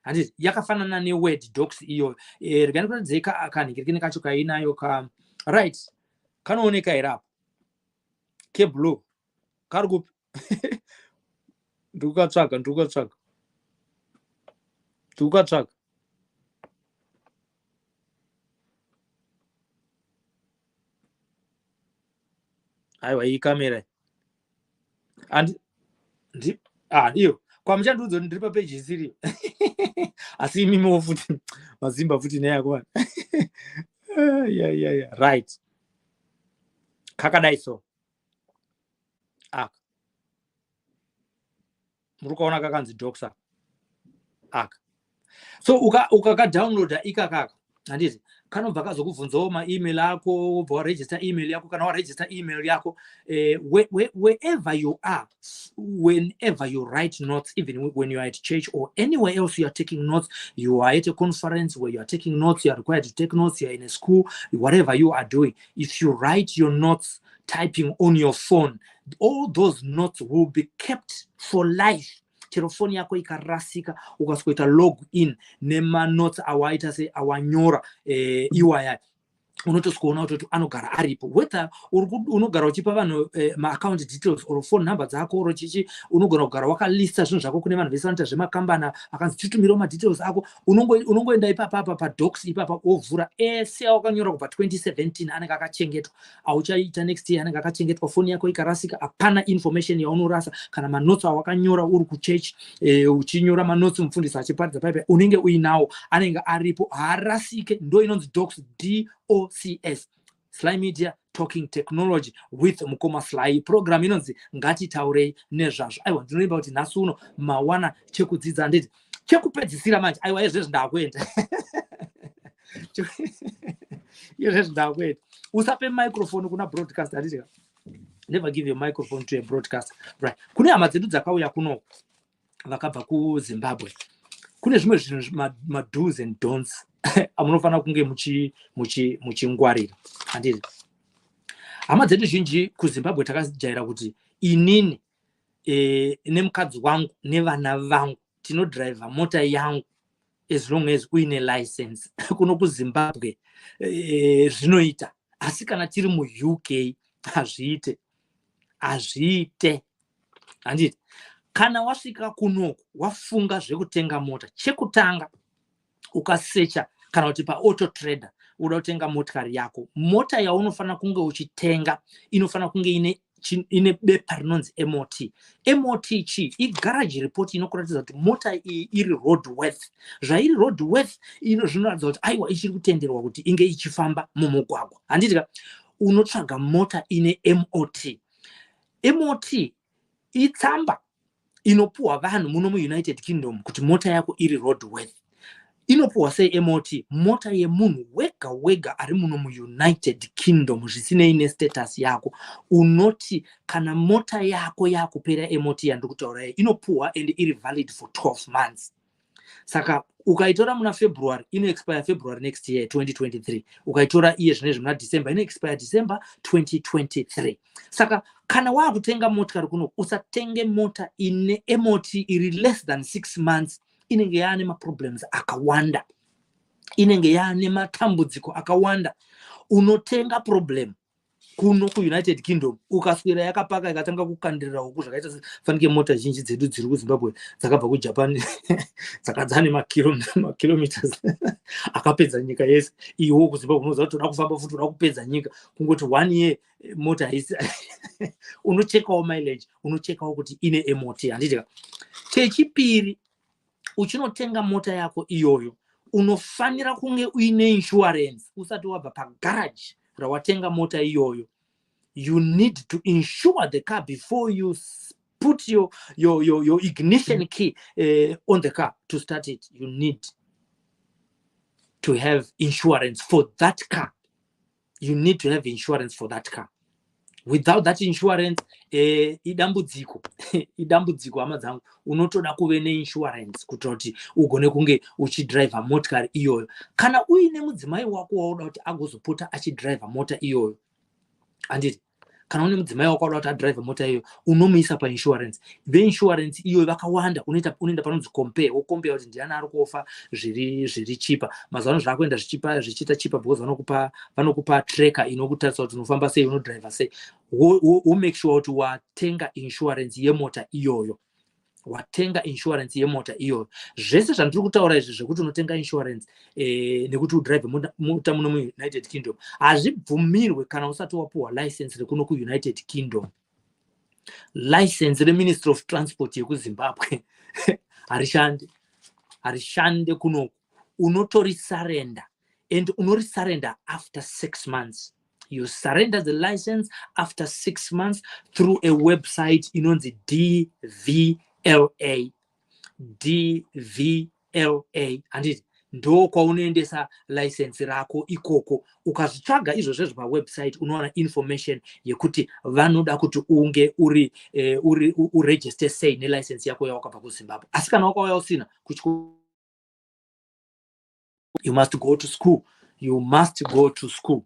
Handiti yakafanana ne Word Docs iyo. Rigani kudzeka kanhingirikini kacho kainayo ka right. Kanooneka here apo keblo kari kupi ndikukatsvaga aiwa iyi kamera iyo kwamuchandiudza kuti ndiri papeji isiri asi imimiwo futi mazimba futi neyakuvana right kakadai so aka muri kuona kakanzi Docs aka. So ukakadownloada ikakaka, handiti kanobva kazokubvunzawo maemail ako, wobva waregister email yako. Kana waregister email yako, wherever you are, whenever you write notes, even when you are at church or anywhere else you are taking notes, you are at a conference where you are taking notes, you are required to take notes, you are in a school, whatever you are doing, if you write your notes typing on your phone, all those notes will be kept for life. Telefoni yako ikarasika ukasweta log in nema notes awaita se awanyora iwaya unotoskuona kuti anogara aripo, whether unogara uchipa vanhu ma account details or phone number dzako or chichi, unogona kugara wakalista zvinhu zvako kune vanhu vesanta zvemakambana akanzi titumirawo ma details ako, unongoenda ipapa pa Docs ipapa ovhura ese wakanyora kubva 2017 anenge akachengetwa, auchaita next year anenge akachengetwa. Phone yako ikarasika hapana information yaunorasa. Kana manotes awakanyora uri kuchurch uchinyora manotes mufundisi achiparidza paipai unenge uinawo anenge aripo haarasike. Ndo inonzi Docs, DOCS, Sly Media Talking Technology with Mukoma Sly. Program inonzi ngatitaurei nezvazvo. Aiwa ndinoimba kuti nhasi uno mawana chekudzidza nditi chekupedzisira manje. Aiwa izvezvi ndakuenda izvezvi ndakuenda. Usape microphone kuna broadcast handiti. Never give your microphone to a broadcaster. Right. Kune hama dzedu dzakauya kuno vakabva kuZimbabwe. Kune zvimwe zvinhu ma do's and don'ts amunofana kunge muchingwarira. Handiti hama dzedu zhinji kuZimbabwe takajaira kuti inini nemukadzi wangu nevana vangu tinodriva mota yangu as long as uine license. Kuno kuZimbabwe zvinoita, asi kana tiri muUK hazviite. Handiti kana wasvika kunoku wafunga zvekutenga mota, chekutanga ukasecha kana kuti paauto trader uda kutenga motikari yako, mota yaunofana kunge uchitenga inofana kunge ine bepa rinonzi MOT. MOT chi igarage report inokuratidza kuti mota iyi iri roadworthy. Zvairi roadworthy zvinoratidza kuti aiwa ichiri kutenderwa kuti inge ichifamba mumugwagwa. Handiti unotsvaga mota ine MOT. MOT itsamba inopuwa vanhu muno muUnited Kingdom kuti mota yako iri roadworthy. Inopuwa sei MOT? Mota yemunhu wega ari muno muUnited Kingdom zvisinei nestatus yako. Unoti kana mota yako yakupera MOT yandikutaura inopuwa and iri valid for 12 months. Saka ukaitora muna February ino expire February next year 2023. Ukaitora iye zvinezvi muna December ino expire December 2023. Saka kana wakutenga motikari kuno usatenge mota ine MOT iri less than 6 months. Inenge yaane ma problems akawanda, inenge yaane matambudziko akawanda. Unotenga problem kuno kuUnited Kingdom ukaswera yakapaka ikatanga kukandirira huku zvakaita sefanike mota zhinji dzedu dziri kuZimbabwe dzakabva kuJapan dzakadzane makilometers akapedza nyika yese. Iwo kuZimbabwe unoziva kuti unoda kufamba futi unoda kupedza nyika kungoti 1 year mota haisi unochekawo mileage, unochekawo kuti ine MOT. Handiti chechipiri uchinotenga mota yako iyoyo unofanira kunge uine insurance usati wabva pagarage rawatenga mota iyoyo. You need to insure the car before you put your ignition key on the car to start it. You need to have insurance for that car. You need to have insurance for that car. Without that insurance, idambudziko hama dzangu, unotoda kuve neinsurance kutoti ugone kunge uchidrive motikari iyoyo. Kana uine mudzimai wako wauda kuti agozopota achidrive mota iyoyo, handiti kana une mudzimai wako wauda kuti adrive mota iyoyo, unomuisa painsurance. Veinsurance iyoyo vakawanda, unoenda panonzi compare, wokombea kuti ndiani ari kuofa zviri chipa. Mazuva ano zvakuenda zvichiita chipa because vanokupa tracker inokutarisa kuti unofamba sei, unodrive sei. Wo make sure kuti watenga insurance yemota iyoyo. Watenga insurance yemota iyoyo. Zvese zvandiri kutaura izvi zvekuti unotenga insurance nekuti udrive mota muno muUnited Kingdom hazvibvumirwe kana usati wapuwa license rekuno kuUnited Kingdom. License reMinistry of Transport yekuZimbabwe harishande kuno. Unotorisurrender and unorisurrender after 6 months. You surrender the license after 6 months through a website inonzi DVLA. Handiti ndo kwaunoendesa license rako ikoko. Ukazvitsvaga izvozvo pawebsite unowana information yekuti vanoda kuti unge uregister sei nelicense yako yawakabva kuZimbabwe. Asi kana wakauya usina you must go to school. You must go to school.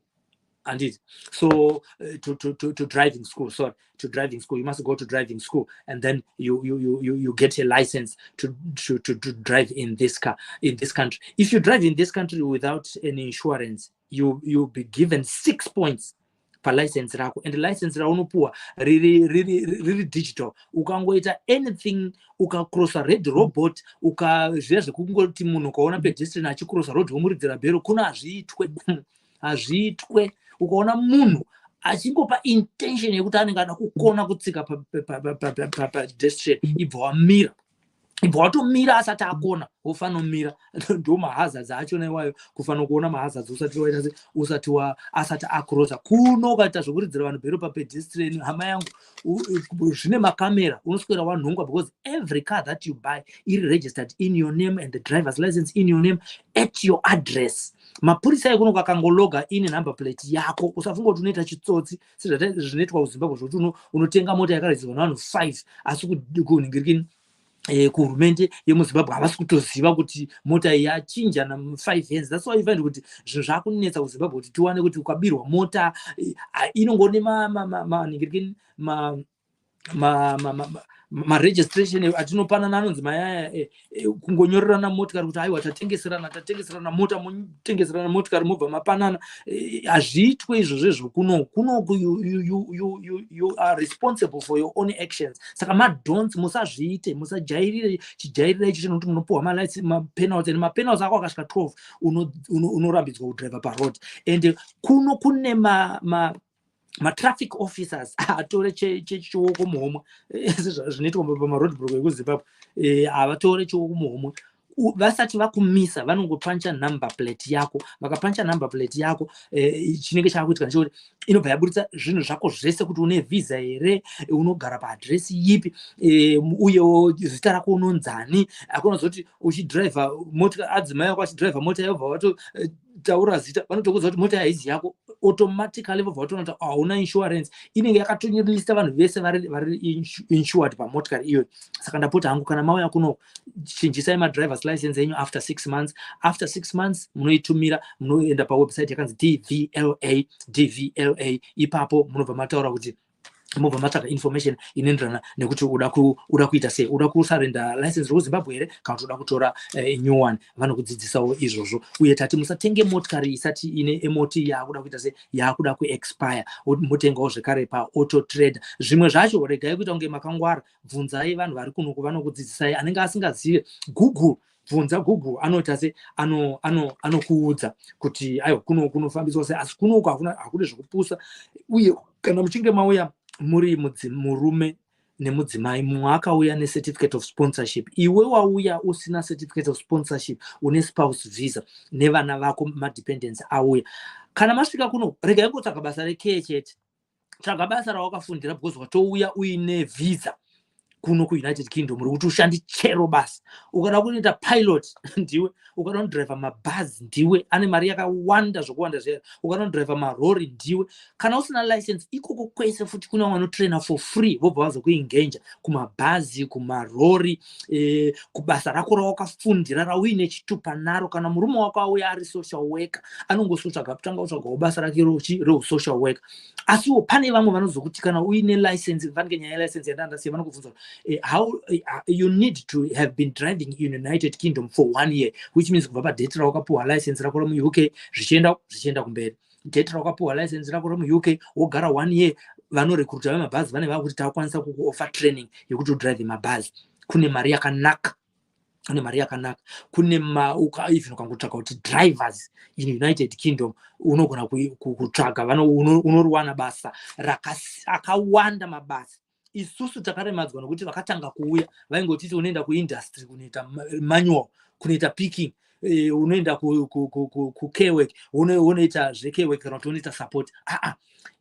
And it so to driving school. Sorry, to driving school. You must go to driving school, and then you get a license to drive in this country. If you drive in this country without any insurance, you'll be given 6 points per license rako, and the license raunopuwa really digital. Ukangoita anything, ukacrossa red robot, ukazviya zvekungoti munhu ukaona pedestrian achicrossa road womuridzira bhero, kuna hazviitwe. Ukaona munhu achingopa intention yekuti anenge ada kukona kutsika pedestrian, ibva wamira. Ibva watomira asati akona, wofana kumira. Ndo mahazards achona iwayo, kufana kuona mahazards asati acrossa. Kuno ukaita zvekuridzira vanhu bhero papedestrian, hama yangu, zvine makamera, unoswera wanhongwa, because every car that you buy is registered in your name and the driver's license in your name at your address. Mapurisa ekuno kakangologa ine number plate yako, usafunga kuti unoita chitsotsi zvinoitwa kuZimbabwe zvokuti unotenga mota yakaregistrwa navanhu 5 asi kuningirikini kuhurumende yemuZimbabwe havasi kutoziva kuti mota yachinja na5 hands. That's why you find kuti zvinhu zvakunetsa kuZimbabwe kuti tiwane kuti ukabirwa mota inongone maningirikini registration atinopanana anonzi mayaya kungonyorerana motikari kuti aiwa tatengeserana mota, mutengeserana motikari mobva mapanana. Hazviitwe izvozvo kuno you are responsible for your own actions. Saka madon'ts musazviite, musajairire chijairira icho chinokuti munopuwa mapenalty, and mapenalty ako akasvika 12 unorambidzwa kudriva paroad. And kuno kune traffic officers atore chioko muhomwe zvinoitwa pamaroadblock ekuZimbabwe, avatore chioko muhomwe. Vasati vakumisa vanongopancha number plate yako. Vakapancha number plate yako, chinenge chakuitika ndechekuti inobva yaburitsa zvinhu zvako zvese, kuti une visa here, unogara paadresi yipi, uyewo zita rako unonzani. Akuna zoti uchidriva mota, adzimai ako achidriva mota yobva watotaura zita, vanotokuudza kuti mota haizi yako, automatically vobva vatoona kuti hauna insurance. Inenge yakatonyorista vanhu vese vari insured pamotikari iyoyo. Saka ndapota hangu, kana mauya kuno, chinjisai madrivers license yenyu after 6 months. After 6 months munoitumira, munoenda pawebsite yakanzi DVLA. Ipapo munobva mataura kuti mobva matsvaga information inoenderana nekuti uda kuita sei, uda kusarenda license roZimbabwe here kana kuti uda kutora new one, vanokudzidzisawo izvozvo. Uye tati musatenge motikari isati ine MOT yakuda kuita sei, yakuda kuexpire, mutengawo zvekare paauto trader. Zvimwe zvacho regai kuita kunge makangwara, bvunzai vanhu vari kunoku vanokudzidzisai, anenge asingazive Google. Bvunza Google, anoita sei, anokuudza kuti aiwa kunofambiswa sei, asi kunoku hakuna zvekupusa. Uye kana muchinge mauya muri murume nemudzimai, mumwe akauya necertificate of sponsorship, iwe wauya usina certificate of sponsorship, une spouse visa nevana vako madependents auya, kana masvika kuno regai kutsvaga basa rekechete, tsvaga basa rawakafundira, because watouya uine visa kuno kuUnited Kingdom uri kuti ushandi chero basa. Ukada kuita pilot ndiwe, ukada kudrive mabhazi ndiwe, ane mari yakawanda zvokuwanda zviya, ukada kudrive marori ndiwe. Kana usina license, ikoko kwese futi kuna vanotraina for free, vobva vazokuengage kumabhazi, kumarori, kubasa rako rawakafundira rauine chitupa naro. Kana murume wako auya ari social worker, anongotsvaga basa rake reusocial worker. Asiwo pane vamwe vanozokuti kana uine license, vange nyaya license yandandasiya, vanokubvunza how you need to have been driving in United Kingdom for 1 year, which means kubva padate rawakapuwa license rako remuUK zvichienda kumberi. Date rawakapuwa license rako remuUK wogara 1 year, vanorekruta vemabhazi vane vakuti takwanisa kukuoffer training yekuti udrive mabhazi. Kune mari yakanaka. Kune even ukangotsvaga kuti drivers in United Kingdom unogona kutsvaga, unoriwana basa akawanda mabasa. Isusu takaremadzwa nokuti vakatanga kuuya vaingotiti unoenda kuindustry kunoita manual, kunoita picking, unoenda kukework, unoita zvekework kana kuti unoita support.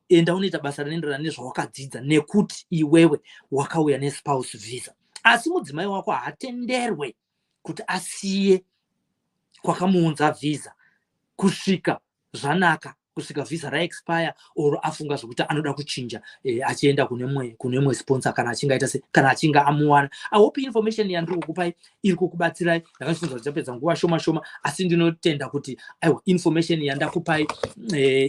Enda unoita basa rinoenderana nezvawakadzidza, nekuti iwewe wakauya nespouse visa. Asi mudzimai wako haatenderwe kuti asiye kwakamuunza visa kusvika zvanaka, kusvika visa raexpire, or afunga zvokuti anoda kuchinja achienda kune sponsor kana achingaita sei, kana achinga amuwana. I hope information yandiri kukupai iri kukubatsirai. Ndakafunza kuti tapedza nguva shoma, asi ndinotenda kuti aiwa information yandakupai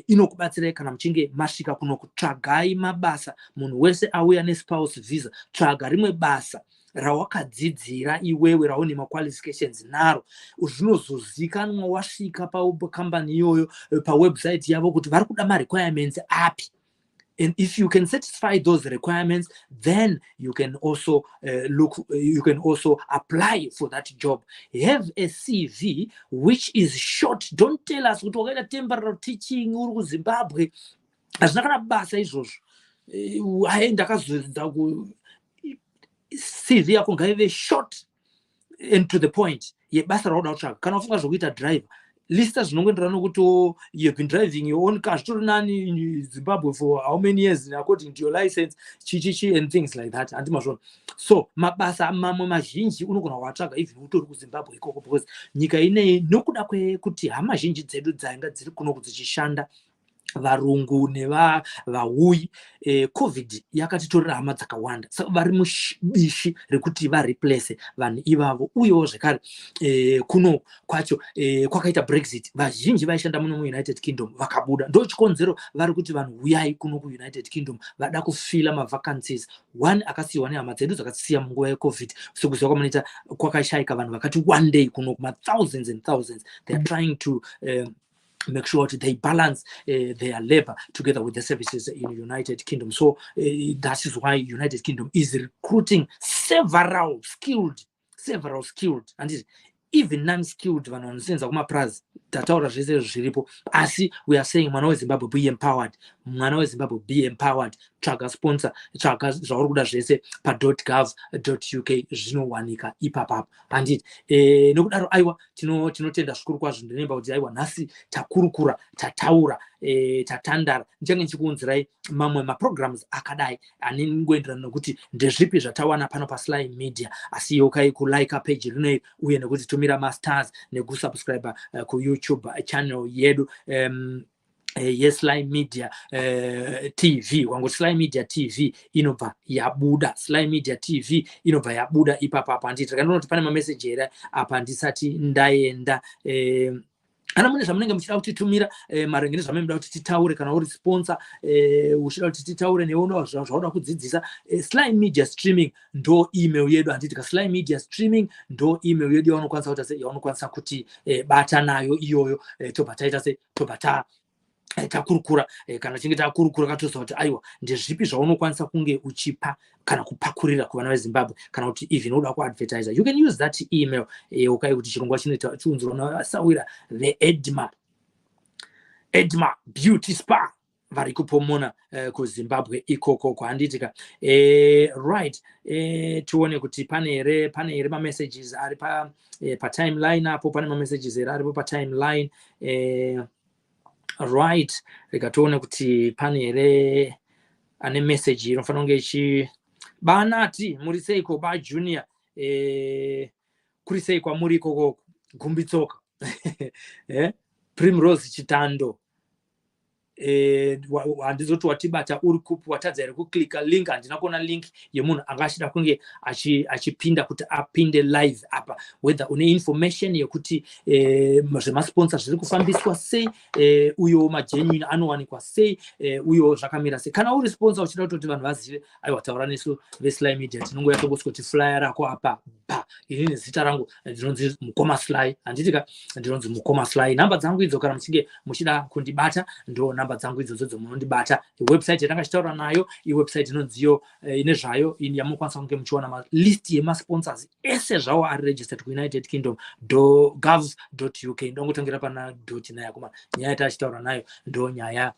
inokubatsirai kana muchinge masvika kuno. Kutsvagai mabasa, munhu wese auya nespouse visa, tsvaga rimwe basa rawakadzidzira iwewe, raune maqualifications naro, zvinozozikanwa wasvika pakambani iyoyo, pawebsite yavo kuti vari kuda marequirements api. And if you can satisfy those requirements, then you can also you can also apply for that job. Have a CV which is short. Don't tell us kuti wakaita temporary teaching uri kuZimbabwe, hazvina kana basa izvozvo. Ndakazoenda CV yako ngaive short and to the point. Yebasa rauda kutsvaga. Kana ufunga zvokuita driver, lista zvinongoenderana nokuti you have been driving your own car zvitori nani in Zimbabwe for how many years according to your license, and things like that. Andimazvona. So mabasa mamwe mazhinji unogona kuatsvaga even utori kuZimbabwe ikoko, because nyika ineyi nokuda kwekuti hama zhinji dzedu dzainga dziri kuno dzichishanda, varungu nevauyi, COVID yakatitorera hama dzakawanda, saka vari mubishi rekuti vareplace vanhu ivavo. Uyewo zvekare kuno kwacho kwakaita Brexit, vazhinji vaishanda muno muUnited Kingdom vakabuda. Ndo chikonzero vari kuti vanhu uyai kuno kuUnited Kingdom vada kufila mavacancies. One akasiyiwa nehama dzedu dzakasiya munguva yeCovid, sekuziva kwamunoita kwakashaika vanhu vakati one day kuno thousands and thousands. They are trying to make sure that they balance their labor together with the services in the United Kingdom. So that is why United Kingdom is recruiting several skilled, and even non-skilled vanhu vanosenza kumapurazi. Tataura zvese zviripo, asi we are saying mwana weZimbabwe be empowered, tsvaga sponsor, tsvaga zvauri kuda zvese pa.gov.uk zvinowanika ipapapo. Handiti nokudaro aiwa tinotenda zvikuru kwazvo. Ndinemba kuti aiwa nhasi takurukura, tataura, tatandara. Ndichange ndichikuunzirai mamwe maprograms akadai anengoenderana nokuti ndezvipi zvatawana pano paSly Media. Asi yokai kulike page rinei, uye nekuti tumira masters nekusubscribe kuYouTube channel yedu yeSly Media TV. Wangoti Sly Media TV inobva yabuda, Sly Media TV inobva yabuda ipapa. Handiti kandiona kuti pane mamessage here apa ndisati ndaenda. ana mune zvamunenge muchida kutitumira maringe nezvamene muda kuti titaure kana uri sponsor uchida kuti titaure neona zvauda kudzidzisa Sly Media Streaming ndo email yedu handiti ka Sly Media Streaming ndo email yedu yaunokwanisa kuti bata nayo iyoyo tobata takurukura kana chinge takurukura katosa kuti aiwa ndezvipi zvaunokwanisa kunge uchipa kana kupakurira kuvana veZimbabwe kana kuti even uda kuadvertise. You can use that email ukai kuti chirongwa chinoita chiunzuro nasawira the Edma Beauty Spa vari kupomona kuZimbabwe ikoko kwahanditika right tione kuti pane here ma messages ari pa timeline apo pane ma messages here ari pa timeline right rikatoone kuti pane here ane message inofanira kunge ichi banati muri seiko ba junior kuri seiko muri ikoko gumbitsoka Primrose Chitando handizoti watibata uri kupi watadza here kuklika link handina kuona link yemunhu anga achida kunge achipinda kuti apinde live apa whether une information yekuti zvemasponsor zviri kufambiswa sei uyo magenuine anowanikwa sei uyo zvakamira sei kana uri sponsor uchida kutoti vanhu vazive aiwa taura nesu veSly Media tinongoya tongosoti flyer rako apa ini nezita rangu ndinonzi Mukoma Sly handitika ndinonzi Mukoma Sly namba dzangu idzo kana muchinge muchida kundibata ndo namba dzangu idzodzo munondibata website yatanga chitaura nayo website inonziyo ine zvayo yamunokwanisa kunge muchiona ma list yemasponsors ese zvawo ari registered kuUnited Kingdom gov.uk ndongotongera pana dot nayo kuma nyaya yatachitaura nayo ndo nyaya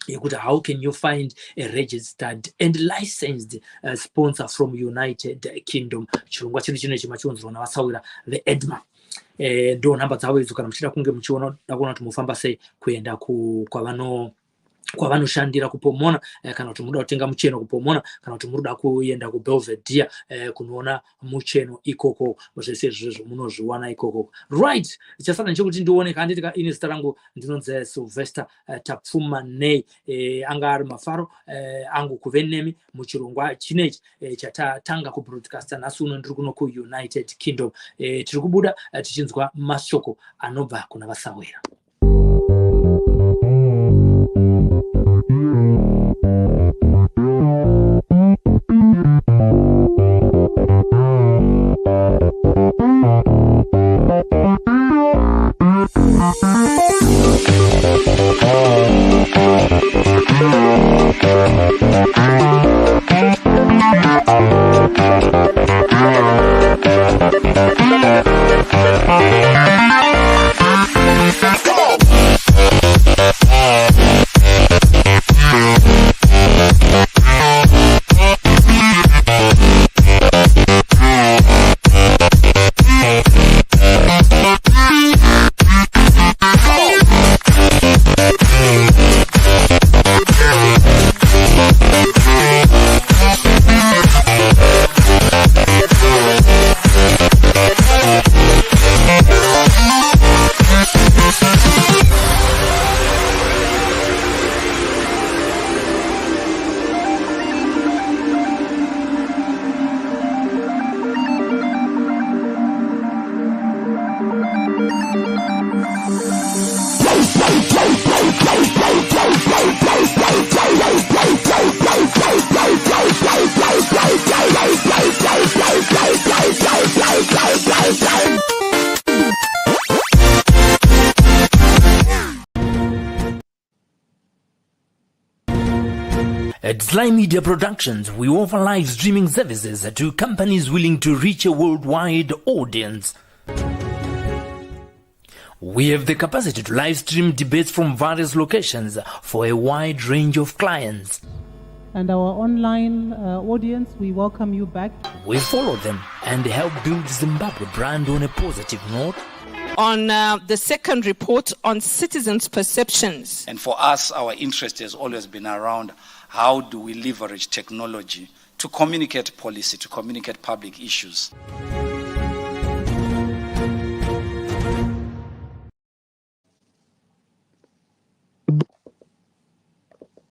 yekuti how can you find a registered and licensed sponsor from United Kingdom. Chirongwa chino chinechi machiunzwa navasawira the Edma ndo namba dzavo idzo kana muchida kunge muchiona dakuona kuti mufamba sei kuenda kwavanoshandira kupomona kana kuti muda kutenga mucheno kupomona kana kuti muda kuenda kuBelvedere kunoona mucheno ikoko zvese izvozvo munozviwana ikoko right. Chasara nchekuti ndione handiti ka Insta rangu ndinonzi Sylvester Tapfumane anga ari mafaro angu kuvenemi muchirongwa chinechi chatatanga kubroadcasta nhasi uno ndiri kuno kuUnited Kingdom tiri kubuda tichinzwa mashoko anobva kuna vasawira. At Sly Media Productions, we offer live streaming services to companies willing to reach a worldwide audience. We have the capacity to live stream debates from various locations for a wide range of clients. And our online audience, we welcome you back. We follow them and help build Zimbabwe brand on a positive note. On the second report on citizens' perceptions. And for us, our interest has always been around how do we leverage technology to communicate policy, to communicate public issues.